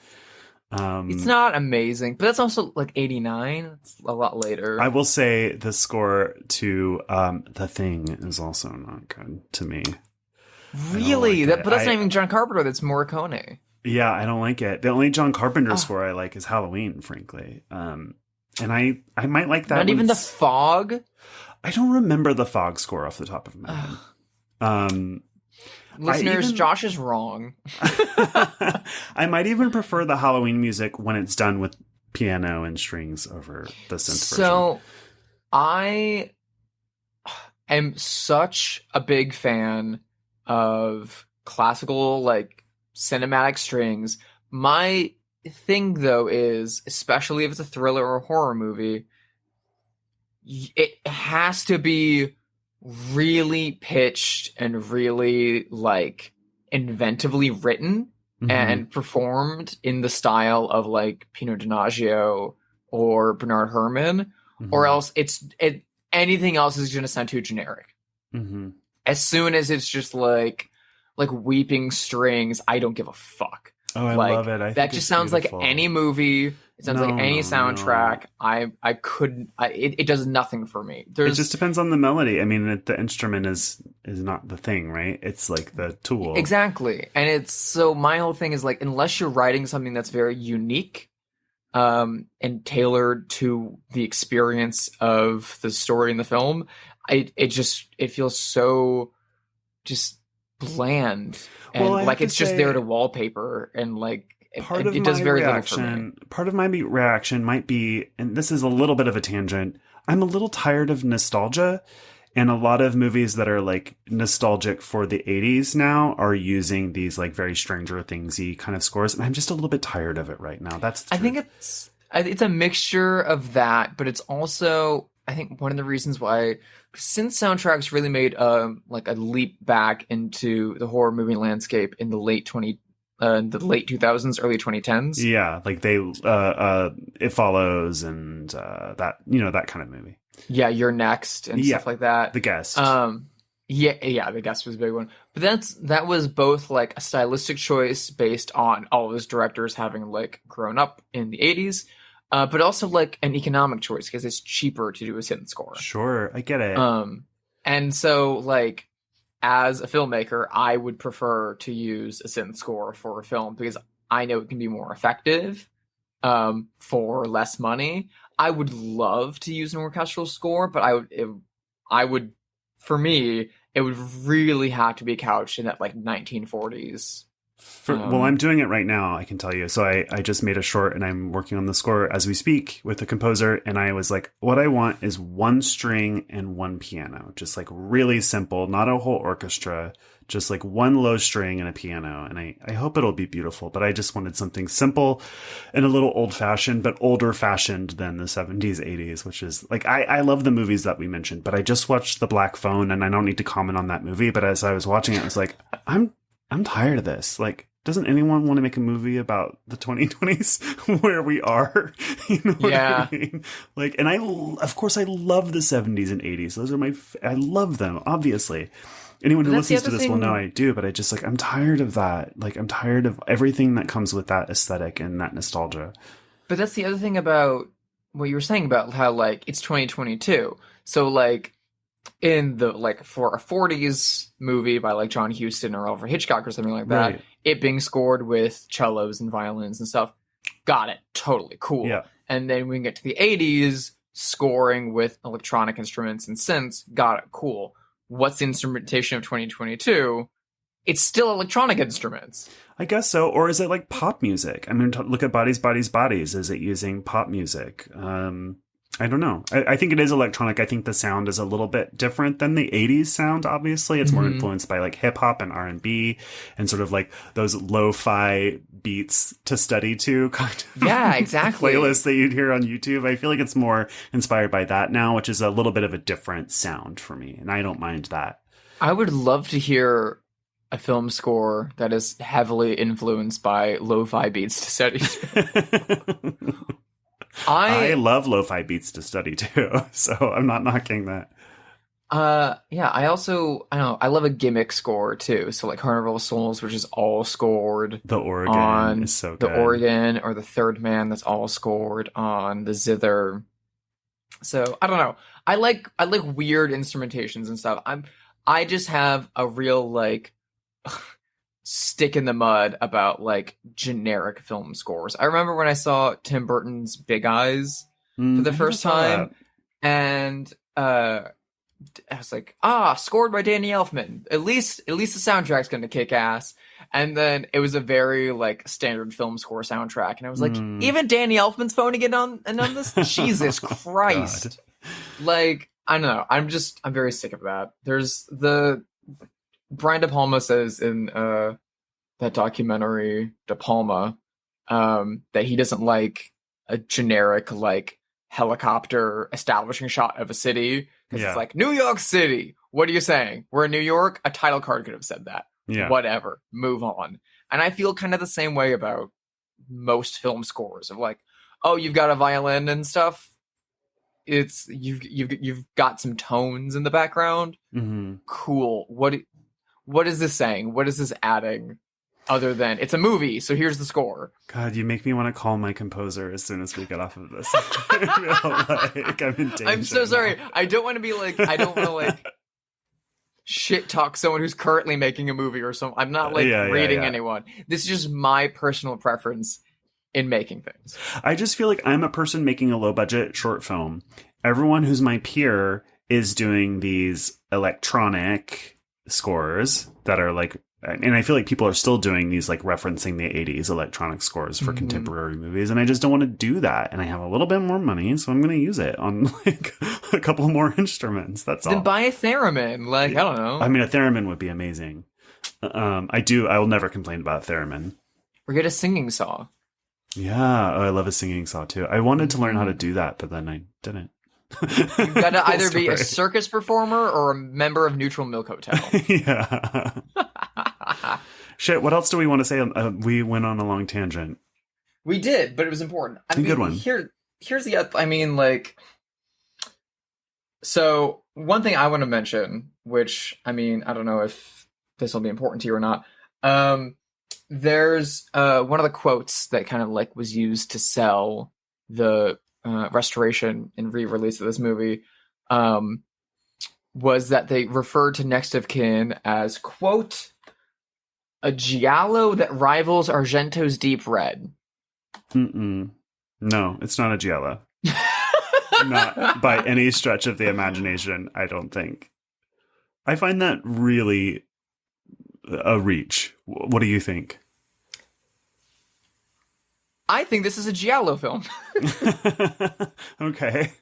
It's not amazing, but that's also like 89. It's a lot later. I will say the score to The Thing is also not good to me. Really? But that's not even John Carpenter. That's Morricone. Yeah, I don't like it. The only John Carpenter score I like is Halloween, frankly. And I might like that. Not even The Fog? I don't remember the Fog score off the top of my head. Listeners, Josh is wrong. I might even prefer the Halloween music when it's done with piano and strings over the synth version. So, I am such a big fan of classical, like, cinematic strings. My thing, though, is, especially if it's a thriller or horror movie, it has to be really pitched and really like inventively written and performed in the style of like Pino Donaggio or Bernard Herrmann, or else anything else is going to sound too generic. As soon as it's just like weeping strings, I don't give a fuck. Oh, I love it. That just sounds beautiful. Like any movie. It sounds like any soundtrack. No. I couldn't. It does nothing for me. It just depends on the melody. I mean, the instrument is not the thing, right? It's like the tool. Exactly. And it's so my whole thing is like, unless you're writing something that's very unique, and tailored to the experience of the story in the film, it feels so just bland and like it's just there to wallpaper and like it does very little for me. Part of my reaction might be, and this is a little bit of a tangent, I'm a little tired of nostalgia, and a lot of movies that are like nostalgic for the 80s now are using these like very Stranger Things-y kind of scores, and I'm just a little bit tired of it right now. That's the truth. I think it's a mixture of that, but it's also, I think, one of the reasons why synth soundtracks really made like a leap back into the horror movie landscape in the late 2000s, early 2010s. Yeah, like It Follows and that, you know, that kind of movie. Yeah, You're Next and stuff like that. The Guest. Yeah, The Guest was a big one. But that was both like a stylistic choice based on all of those directors having like grown up in the 80s. But also like an economic choice because it's cheaper to do a synth score. Sure, I get it. And so like as a filmmaker, I would prefer to use a synth score for a film because I know it can be more effective for less money. I would love to use an orchestral score, but for me, it would really have to be couched in that like 1940s. Well, I'm doing it right now, I can tell you. So I just made a short and I'm working on the score as we speak with the composer. And I was like, what I want is one string and one piano. Just like really simple, not a whole orchestra, just like one low string and a piano. And I hope it'll be beautiful, but I just wanted something simple and a little old fashioned, but older fashioned than the 70s, 80s, which is like, I love the movies that we mentioned, but I just watched The Black Phone and I don't need to comment on that movie. But as I was watching it, I was like, I'm tired of this. Like, doesn't anyone want to make a movie about the 2020s where we are? You know what I mean? Like, and of course I love the 70s and 80s. Those are I love them, obviously. Anyone who listens to this will know I do, but I just like, I'm tired of that. Like, I'm tired of everything that comes with that aesthetic and that nostalgia. But that's the other thing about what you were saying about how, like, it's 2022. So, like, in the, like, for a 40s movie by, like, John Huston or Alfred Hitchcock or something like that, Right. it being scored with cellos and violins and stuff, got it. Totally cool. Yeah. And then we can get to the 80s, scoring with electronic instruments and synths, got it. Cool. What's the instrumentation of 2022? It's still electronic instruments. I guess so. Or is it like pop music? I mean, look at Bodies, Bodies, Bodies. Is it using pop music? I don't know. I think it is electronic. I think the sound is a little bit different than the 80s sound, obviously. It's more influenced by like hip hop and R&B and sort of like those lo-fi beats to study to kind of Yeah, exactly. playlists that you'd hear on YouTube. I feel like it's more inspired by that now, which is a little bit of a different sound for me. And I don't mind that. I would love to hear a film score that is heavily influenced by lo-fi beats to study. I love lo-fi beats to study too, so I'm not knocking that. Yeah, I don't know, I love a gimmick score too. So like Carnival of Souls, which is all scored. The organ is so good. The organ, or the Third Man, that's all scored on the zither. So I don't know. I like weird instrumentations and stuff. I just have a real like stick in the mud about like generic film scores. I remember when I saw Tim Burton's Big Eyes for the first time, and I was like, scored by Danny Elfman. At least the soundtrack's gonna kick ass. And then it was a very like standard film score soundtrack, and I was like, even Danny Elfman's phoning it on this? Jesus Christ. Like, I don't know. I'm very sick of that. There's Brian De Palma says in that documentary De Palma that he doesn't like a generic like helicopter establishing shot of a city because it's like, New York City. What are you saying? We're in New York? A title card could have said that. Yeah. Whatever. Move on. And I feel kind of the same way about most film scores of like, oh, you've got a violin and stuff. It's you've got some tones in the background. Mm-hmm. Cool. What is this saying? What is this adding? Other than it's a movie, so here's the score. God, you make me want to call my composer as soon as we get off of this. I feel like I'm in danger. I'm so sorry. I don't want to be like, I don't want to like shit talk someone who's currently making a movie or something. I'm not like rating anyone. This is just my personal preference in making things. I just feel like I'm a person making a low budget short film. Everyone who's my peer is doing these electronic scores that are like, and I feel like people are still doing these like referencing the 80s electronic scores for contemporary movies, and I just don't want to do that. And I have a little bit more money, so I'm going to use it on like a couple more instruments. That's all. Then buy a theremin. Like, I don't know. I mean, a theremin would be amazing. I will never complain about a theremin. Or get a singing saw. Yeah, I love a singing saw too. I wanted to learn how to do that, but then I didn't. You've got to either be a circus performer or a member of Neutral Milk Hotel. Yeah. Shit, what else do we want to say? We went on a long tangent. We did, but it was important. I mean, good one. Here's the, I mean, like, so one thing I want to mention, which, I mean, I don't know if this will be important to you or not. There's one of the quotes that kind of like was used to sell the restoration and re-release of this movie was that they referred to Next of Kin as, quote, a giallo that rivals Argento's Deep Red. No, it's not a giallo. Not by any stretch of the imagination, I don't think. I find that really a reach. What do you think? I think this is a giallo film. Okay.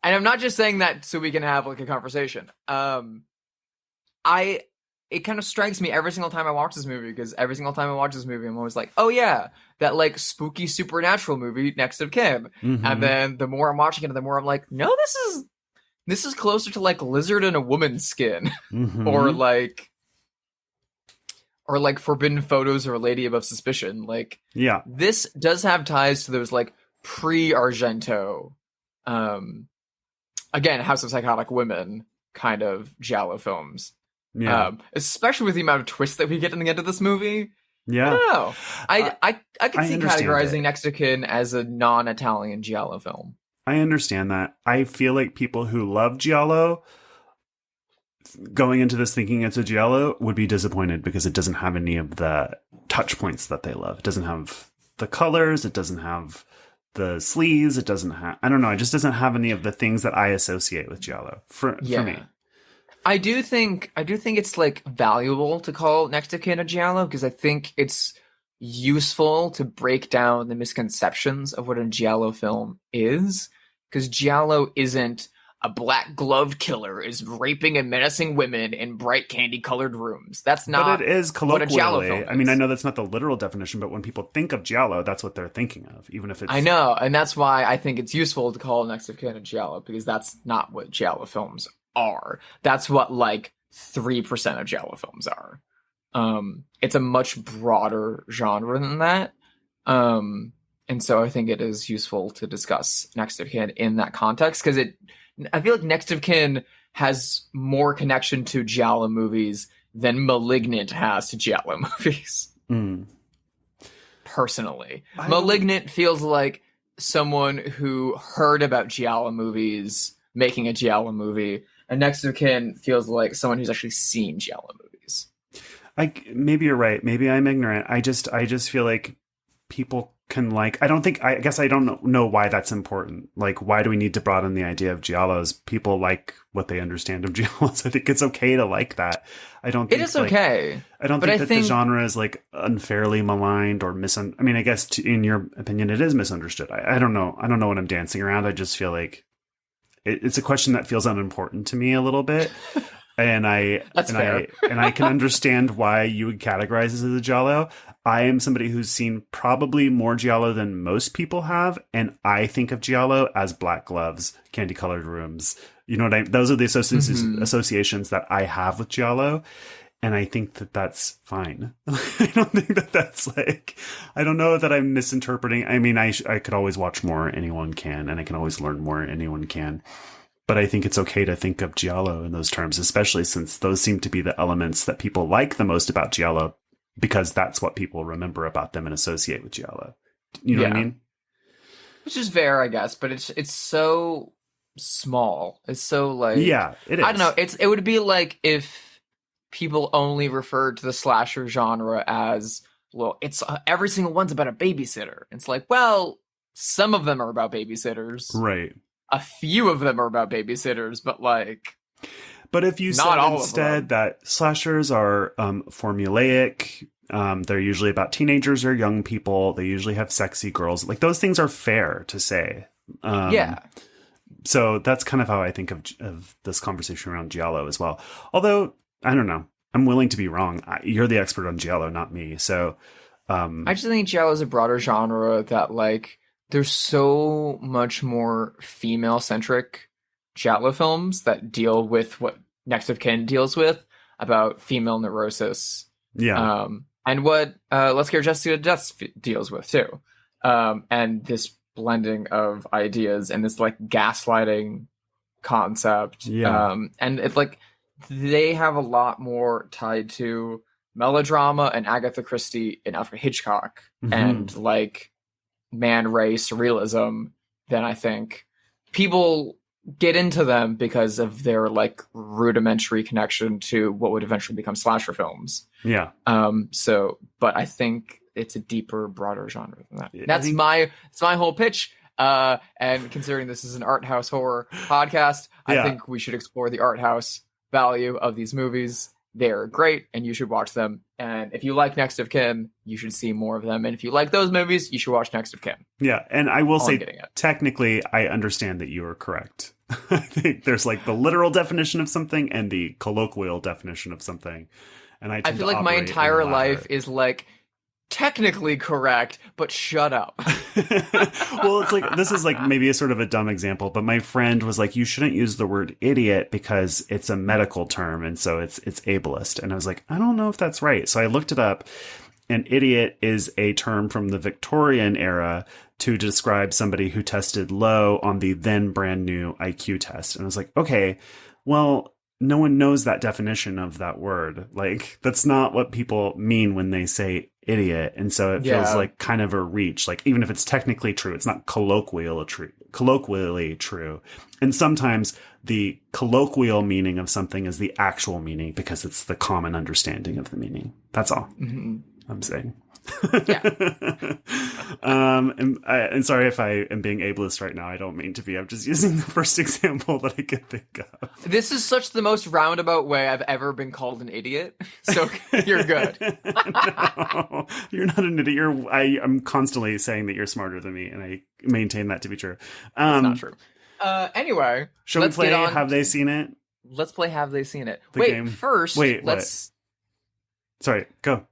And I'm not just saying that so we can have like a conversation. I it kind of strikes me every single time I watch this movie, because every single time I watch this movie, I'm always like, oh yeah, that like spooky supernatural movie Next of Kin. Mhm. And then the more I'm watching it, the more I'm like, no, this is closer to like Lizard in a Woman's Skin, Mhm. or like Forbidden Photos or Lady Above Suspicion. Like, Yeah. this does have ties to those like pre-Argento, again, House of Psychotic Women kind of Giallo films. Yeah. Especially with the amount of twists that we get in the end of this movie. Yeah. I don't know. I could I see understand categorizing it. Next of Kin as a non-Italian Giallo film. I understand that. I feel like people who love Giallo going into this thinking it's a Giallo would be disappointed because it doesn't have any of the touch points that they love. It doesn't have the colors. It doesn't have the sleeves. It doesn't have, I don't know. It just doesn't have any of the things that I associate with Giallo for me. I do think it's like valuable to call Next of Kin a Giallo, because I think it's useful to break down the misconceptions of what a Giallo film is, because Giallo isn't a black-gloved killer is raping and menacing women in bright candy-colored rooms. That's not But it is what a Giallo colloquially. film is. I mean, I know that's not the literal definition, but when people think of Giallo, that's what they're thinking of, even if it's... I know, and that's why I think it's useful to call Next of Kin a Giallo, because that's not what Giallo films are. That's what, like, 3% of Giallo films are. It's a much broader genre than that. And so I think it is useful to discuss Next of Kin in that context, because I feel like Next of Kin has more connection to Giallo movies than Malignant has to Giallo movies. Personally. Malignant feels like someone who heard about Giallo movies making a Giallo movie, and Next of Kin feels like someone who's actually seen Giallo movies. Maybe you're right. Maybe I'm ignorant. I just feel like people can I guess I don't know why that's important. Like, why do we need to broaden the idea of Giallos? People like what they understand of Giallos. I think it's okay to like that. I don't think it is okay. I don't think the genre is like unfairly maligned or I mean, I guess in your opinion, it is misunderstood. I don't know. I don't know what I'm dancing around. I just feel like it's a question that feels unimportant to me a little bit. And I can understand why you would categorize this as a Giallo. I am somebody who's seen probably more Giallo than most people have, and I think of Giallo as black gloves, candy-colored rooms. You know what those are the associations that I have with Giallo, and I think that that's fine. I don't think that that's like... I don't know that I'm misinterpreting. I mean, I could always watch more, anyone can, and I can always learn more, anyone can. But I think it's okay to think of Giallo in those terms, especially since those seem to be the elements that people like the most about Giallo, because that's what people remember about them and associate with Giallo. You know what I mean? Which is fair, I guess, but it's so small. It's so like... Yeah, it is. I don't know. It would be like if people only referred to the slasher genre as, well, it's every single one's about a babysitter. It's like, well, some of them are about babysitters. Right. A few of them are about babysitters, but like... But if you said instead that slashers are formulaic, they're usually about teenagers or young people, they usually have sexy girls, like those things are fair to say. So that's kind of how I think of this conversation around Giallo as well. Although, I don't know, I'm willing to be wrong. You're the expert on Giallo, not me. So I just think Giallo is a broader genre that like there's so much more female-centric Giallo films that deal with what Next of Kin deals with, about female neurosis. Yeah. And what Let's Scare Jessica to Death deals with, too. And this blending of ideas and this, like, gaslighting concept. Yeah. And it's, like, they have a lot more tied to melodrama and Agatha Christie and Alfred Hitchcock and, like, man-ray surrealism than I think people get into them because of their like rudimentary connection to what would eventually become slasher films. Yeah. But I think it's a deeper, broader genre than that. That's my whole pitch. And considering this is an art house horror podcast, I think we should explore the art house value of these movies They're great, and you should watch them. And if you like Next of Kin, you should see more of them. And if you like those movies, you should watch Next of Kin. Yeah, and I will All I'm getting say, at. technically, I understand that you are correct. I think there's like the literal definition of something and the colloquial definition of something. And I feel like my entire life is like technically correct, but shut up. Well, it's like, this is like maybe a sort of a dumb example, but my friend was like, you shouldn't use the word idiot because it's a medical term, and so it's ableist. And I was like, I don't know if that's right. So I looked it up, and idiot is a term from the Victorian era to describe somebody who tested low on the then brand new IQ test. And I was like, okay, well, no one knows that definition of that word. Like, that's not what people mean when they say idiot. And so it feels like kind of a reach. Like, even if it's technically true, it's not colloquially true. And sometimes the colloquial meaning of something is the actual meaning because it's the common understanding of the meaning. That's all I'm saying. Yeah. And sorry if I am being ableist right now. I don't mean to be. I'm just using the first example that I could think of. This is such the most roundabout way I've ever been called an idiot. So you're good. No, you're not an idiot. I'm constantly saying that you're smarter than me, and I maintain that to be true. That's not true. Anyway, shall we play Have They Seen It? Let's play Have They Seen It? First, let's... Sorry, go.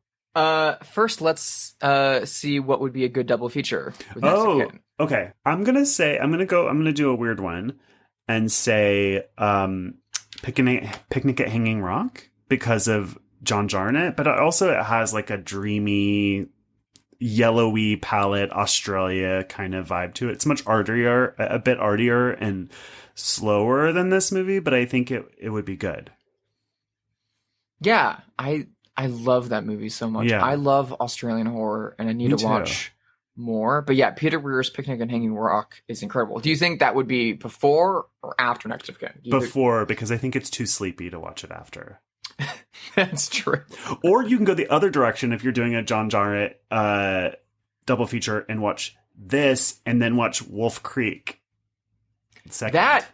First, let's see what would be a good double feature with Next of Kin. Okay. I'm gonna do a weird one and say Picnic at Hanging Rock because of John Jarnett, but also it has like a dreamy, yellowy palette Australia kind of vibe to it. It's much artier, a bit artier and slower than this movie, but I think it would be good. Yeah, I love that movie so much. Yeah. I love Australian horror, and I need to watch more. But yeah, Peter Weir's Picnic and Hanging Rock is incredible. Do you think that would be before or after Next of Kin? Before, because I think it's too sleepy to watch it after. That's true. Or you can go the other direction if you're doing a John Jarrett double feature and watch this and then watch Wolf Creek second. That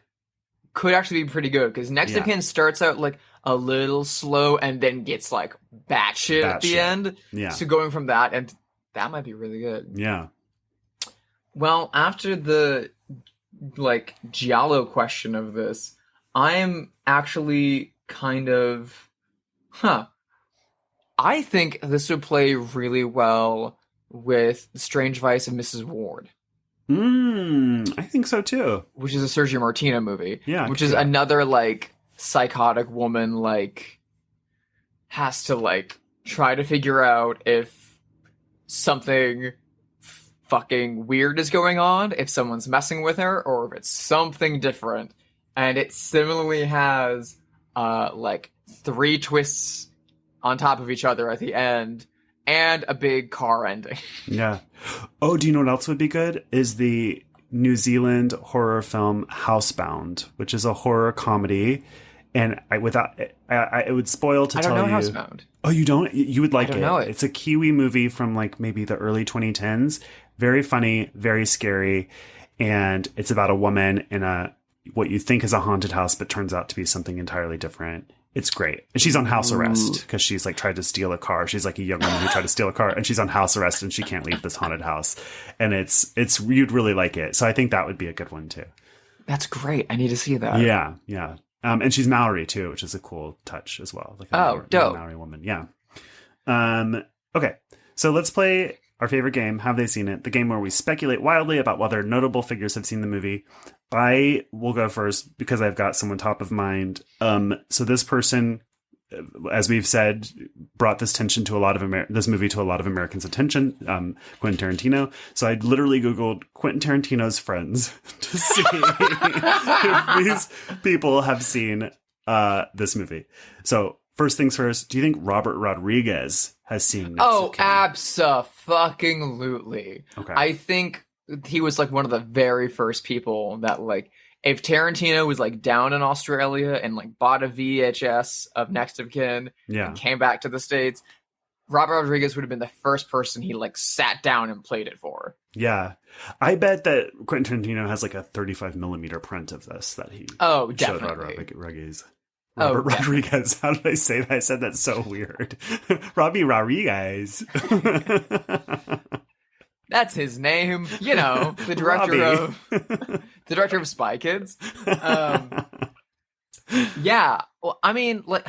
could actually be pretty good because Next of Kin starts out like a little slow and then gets like batshit at the end. Yeah. So going from that, and that might be really good. Yeah. Well, after the like Giallo question of this, I'm actually kind of, I think this would play really well with The Strange Vice of Mrs. Ward. I think so too. Which is a Sergio Martino movie. Yeah. Which is another like psychotic woman like has to like try to figure out if something fucking weird is going on, if someone's messing with her, or if it's something different. And it similarly has like 3 twists on top of each other at the end and a big car ending. Yeah. Oh, do you know what else would be good? Is the New Zealand horror film Housebound, which is a horror comedy. And it would spoil to tell you. I don't know Housebound. Oh, you don't? You would like it. I don't know it. It's a Kiwi movie from like maybe the early 2010s. Very funny, very scary. And it's about a woman in what you think is a haunted house, but turns out to be something entirely different. It's great. And she's on house arrest because she's like tried to steal a car. She's like a young woman who tried to steal a car, and she's on house arrest and she can't leave this haunted house. And it's you'd really like it. So I think that would be a good one too. That's great. I need to see that. Yeah, yeah. And she's Maori too, which is a cool touch as well. Like dope. Maori woman. Yeah. Okay. So let's play our favorite game, Have They Seen It? The game where we speculate wildly about whether notable figures have seen the movie. I will go first because I've got someone top of mind. So this person, as we've said, brought this tension to a lot of this movie to a lot of Americans' attention. Quentin Tarantino. So I literally Googled Quentin Tarantino's friends to see if these people have seen this movie. So first things first, do you think Robert Rodriguez has seen Next of Kin? Abso-fucking-lutely. Okay. I think he was like one of the very first people that like, if Tarantino was like down in Australia and like bought a VHS of Next of Kin and came back to the States, Robert Rodriguez would have been the first person he like sat down and played it for. Yeah. I bet that Quentin Tarantino has like a 35 millimeter print of this that he definitely. showed Rodriguez. Robert yeah. Rodriguez. How did I say that? I said that so weird. Robbie Rodriguez. That's his name. You know, the director of Spy Kids. Yeah. Well, I mean, like,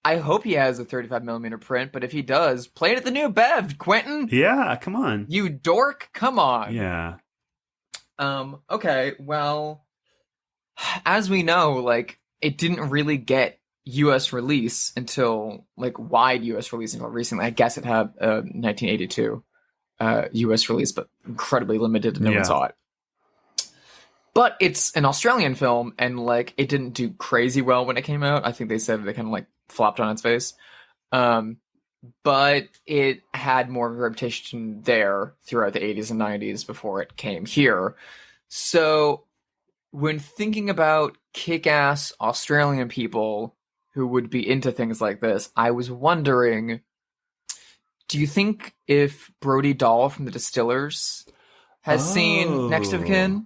I hope he has a 35mm print, but if he does, play it at the New Bev, Quentin. Yeah, come on. You dork. Come on. Yeah. Okay, well, as we know, like, it didn't really get US release until, like, wide US release until recently. I guess it had 1982 US release, but incredibly limited and no one saw it. But it's an Australian film, and, like, it didn't do crazy well when it came out. I think they said they kind of, like, flopped on its face. But it had more of a reputation there throughout the 80s and 90s before it came here. So when thinking about kick-ass Australian people who would be into things like this, I was wondering, do you think if Brody Dahl from The Distillers has seen Next of Kin?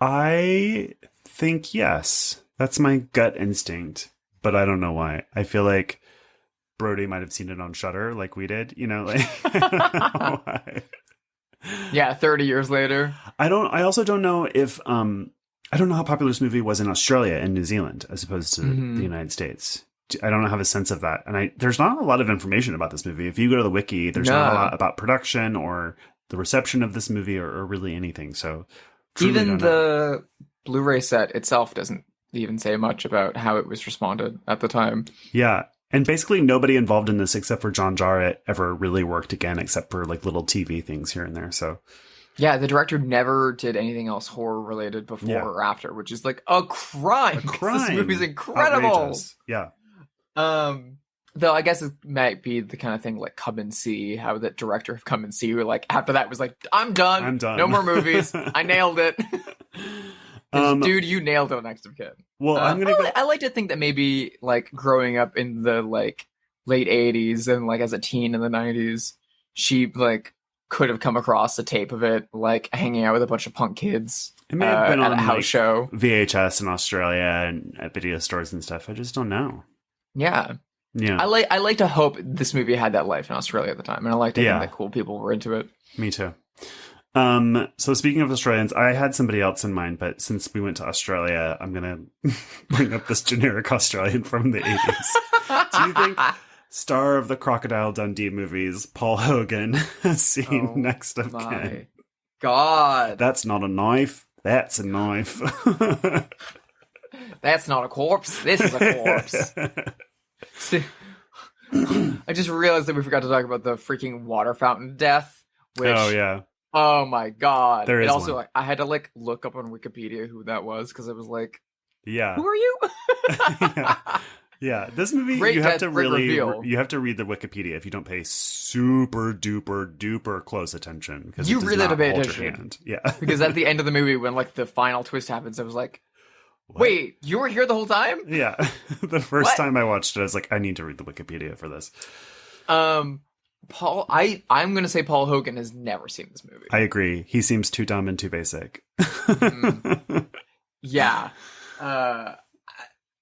I think yes. That's my gut instinct, but I don't know why. I feel like Brody might have seen it on Shudder like we did, you know, like I don't know why. Yeah, 30 years later. I also don't know if I don't know how popular this movie was in Australia and New Zealand as opposed to the United States. I don't have a sense of that. And there's not a lot of information about this movie. If you go to the wiki, there's not a lot about production or the reception of this movie or really anything. So even the Blu-ray set itself doesn't even say much about how it was responded at the time. Yeah. And basically nobody involved in this except for John Jarratt ever really worked again, except for like little TV things here and there. So yeah, the director never did anything else horror related before or after, which is like a crime. This movie's incredible. Outrageous. Yeah. Though I guess it might be the kind of thing like Come and See, how the director of Come and See, who like after that was like, I'm done. No more movies. I nailed it. Dude, you nailed it on Next of Kin. Well, I like to think that maybe like growing up in the like late 80s and like as a teen in the 90s, she like could have come across a tape of it, like hanging out with a bunch of punk kids. It may have been on a house like, show, VHS in Australia and at video stores and stuff. I just don't know. Yeah. I like to hope this movie had that life in Australia at the time, and I like to think that cool people were into it. Me too. So speaking of Australians, I had somebody else in mind, but since we went to Australia, I'm gonna bring up this generic Australian from the 80s. Do you think star of the Crocodile Dundee movies, Paul Hogan, has seen Next of Kin? God, that's not a knife. That's a knife. That's not a corpse. This is a corpse. I just realized that we forgot to talk about the freaking water fountain death. Which, oh my god! There is also one. Like, I had to like look up on Wikipedia who that was because I was like, "Yeah, who are you?" Yeah. This movie you have to read the Wikipedia if you don't pay super duper you attention because you really have to pay attention. Yeah, because at the end of the movie when like the final twist happens, I was like, what? Wait, you were here the whole time? Yeah. The first time I watched it, I was like, I need to read the Wikipedia for this. I'm going to say Paul Hogan has never seen this movie. I agree. He seems too dumb and too basic. Yeah.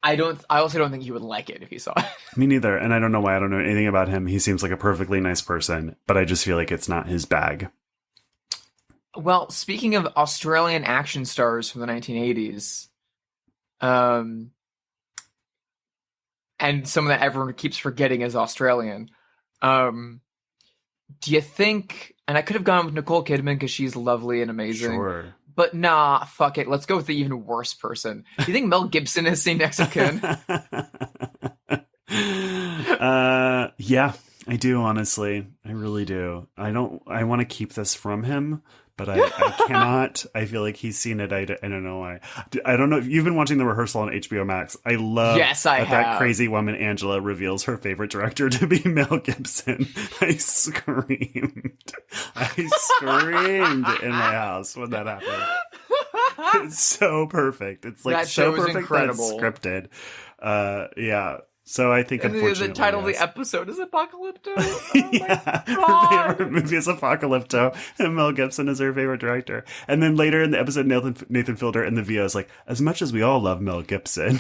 I also don't think he would like it if he saw it. Me neither. And I don't know why. I don't know anything about him. He seems like a perfectly nice person, but I just feel like it's not his bag. Well, speaking of Australian action stars from the 1980s, and someone that everyone keeps forgetting is Australian. Do you think, and I could have gone with Nicole Kidman because she's lovely and amazing. Sure. But nah, fuck it. Let's go with the even worse person. Do you think Mel Gibson has seen Next of Kin? Yeah, I do, honestly. I really do. I want to keep this from him, but I cannot. I feel like he's seen it. I don't know why. I don't know if you've been watching The Rehearsal on HBO Max. I love that crazy woman Angela reveals her favorite director to be Mel Gibson. I screamed in my house when that happened. It's so perfect. It's like that so show is perfect incredible. that it's scripted. Yeah. So I think, And unfortunately, the title of yes. the episode is Apocalypto. Oh Yeah, my her God. favorite movie is Apocalypto, and Mel Gibson is her favorite director. And then later in the episode, Nathan Fielder in the VO is like, as much as we all love Mel Gibson.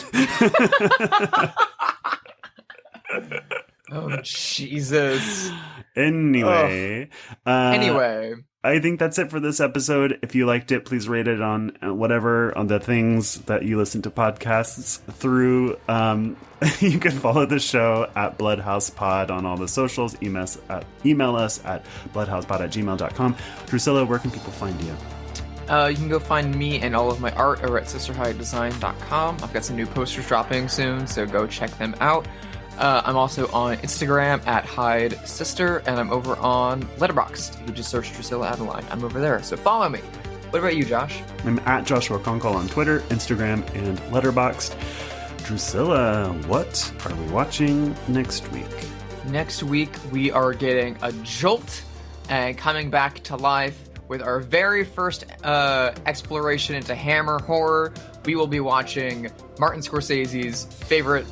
Oh, Jesus. Anyway. Anyway. I think that's it for this episode. If you liked it, please rate it on whatever, on the things that you listen to podcasts through. You can follow the show at BloodhousePod on all the socials. Email us at bloodhousepod@gmail.com. Drusilla, where can people find you? You can go find me and all of my art over at sisterhidedesign.com. I've got some new posters dropping soon, so go check them out. I'm also on Instagram at Hyde Sister, and I'm over on Letterboxd. You just search Drusilla Adeline. I'm over there, so follow me. What about you, Josh? I'm at Joshua Conkle on Twitter, Instagram, and Letterboxd. Drusilla, what are we watching next week? Next week, we are getting a jolt and coming back to life with our very first exploration into Hammer horror. We will be watching Martin Scorsese's favorite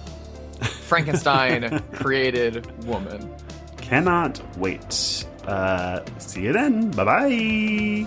Frankenstein created woman. Cannot wait. See you then. Bye-bye.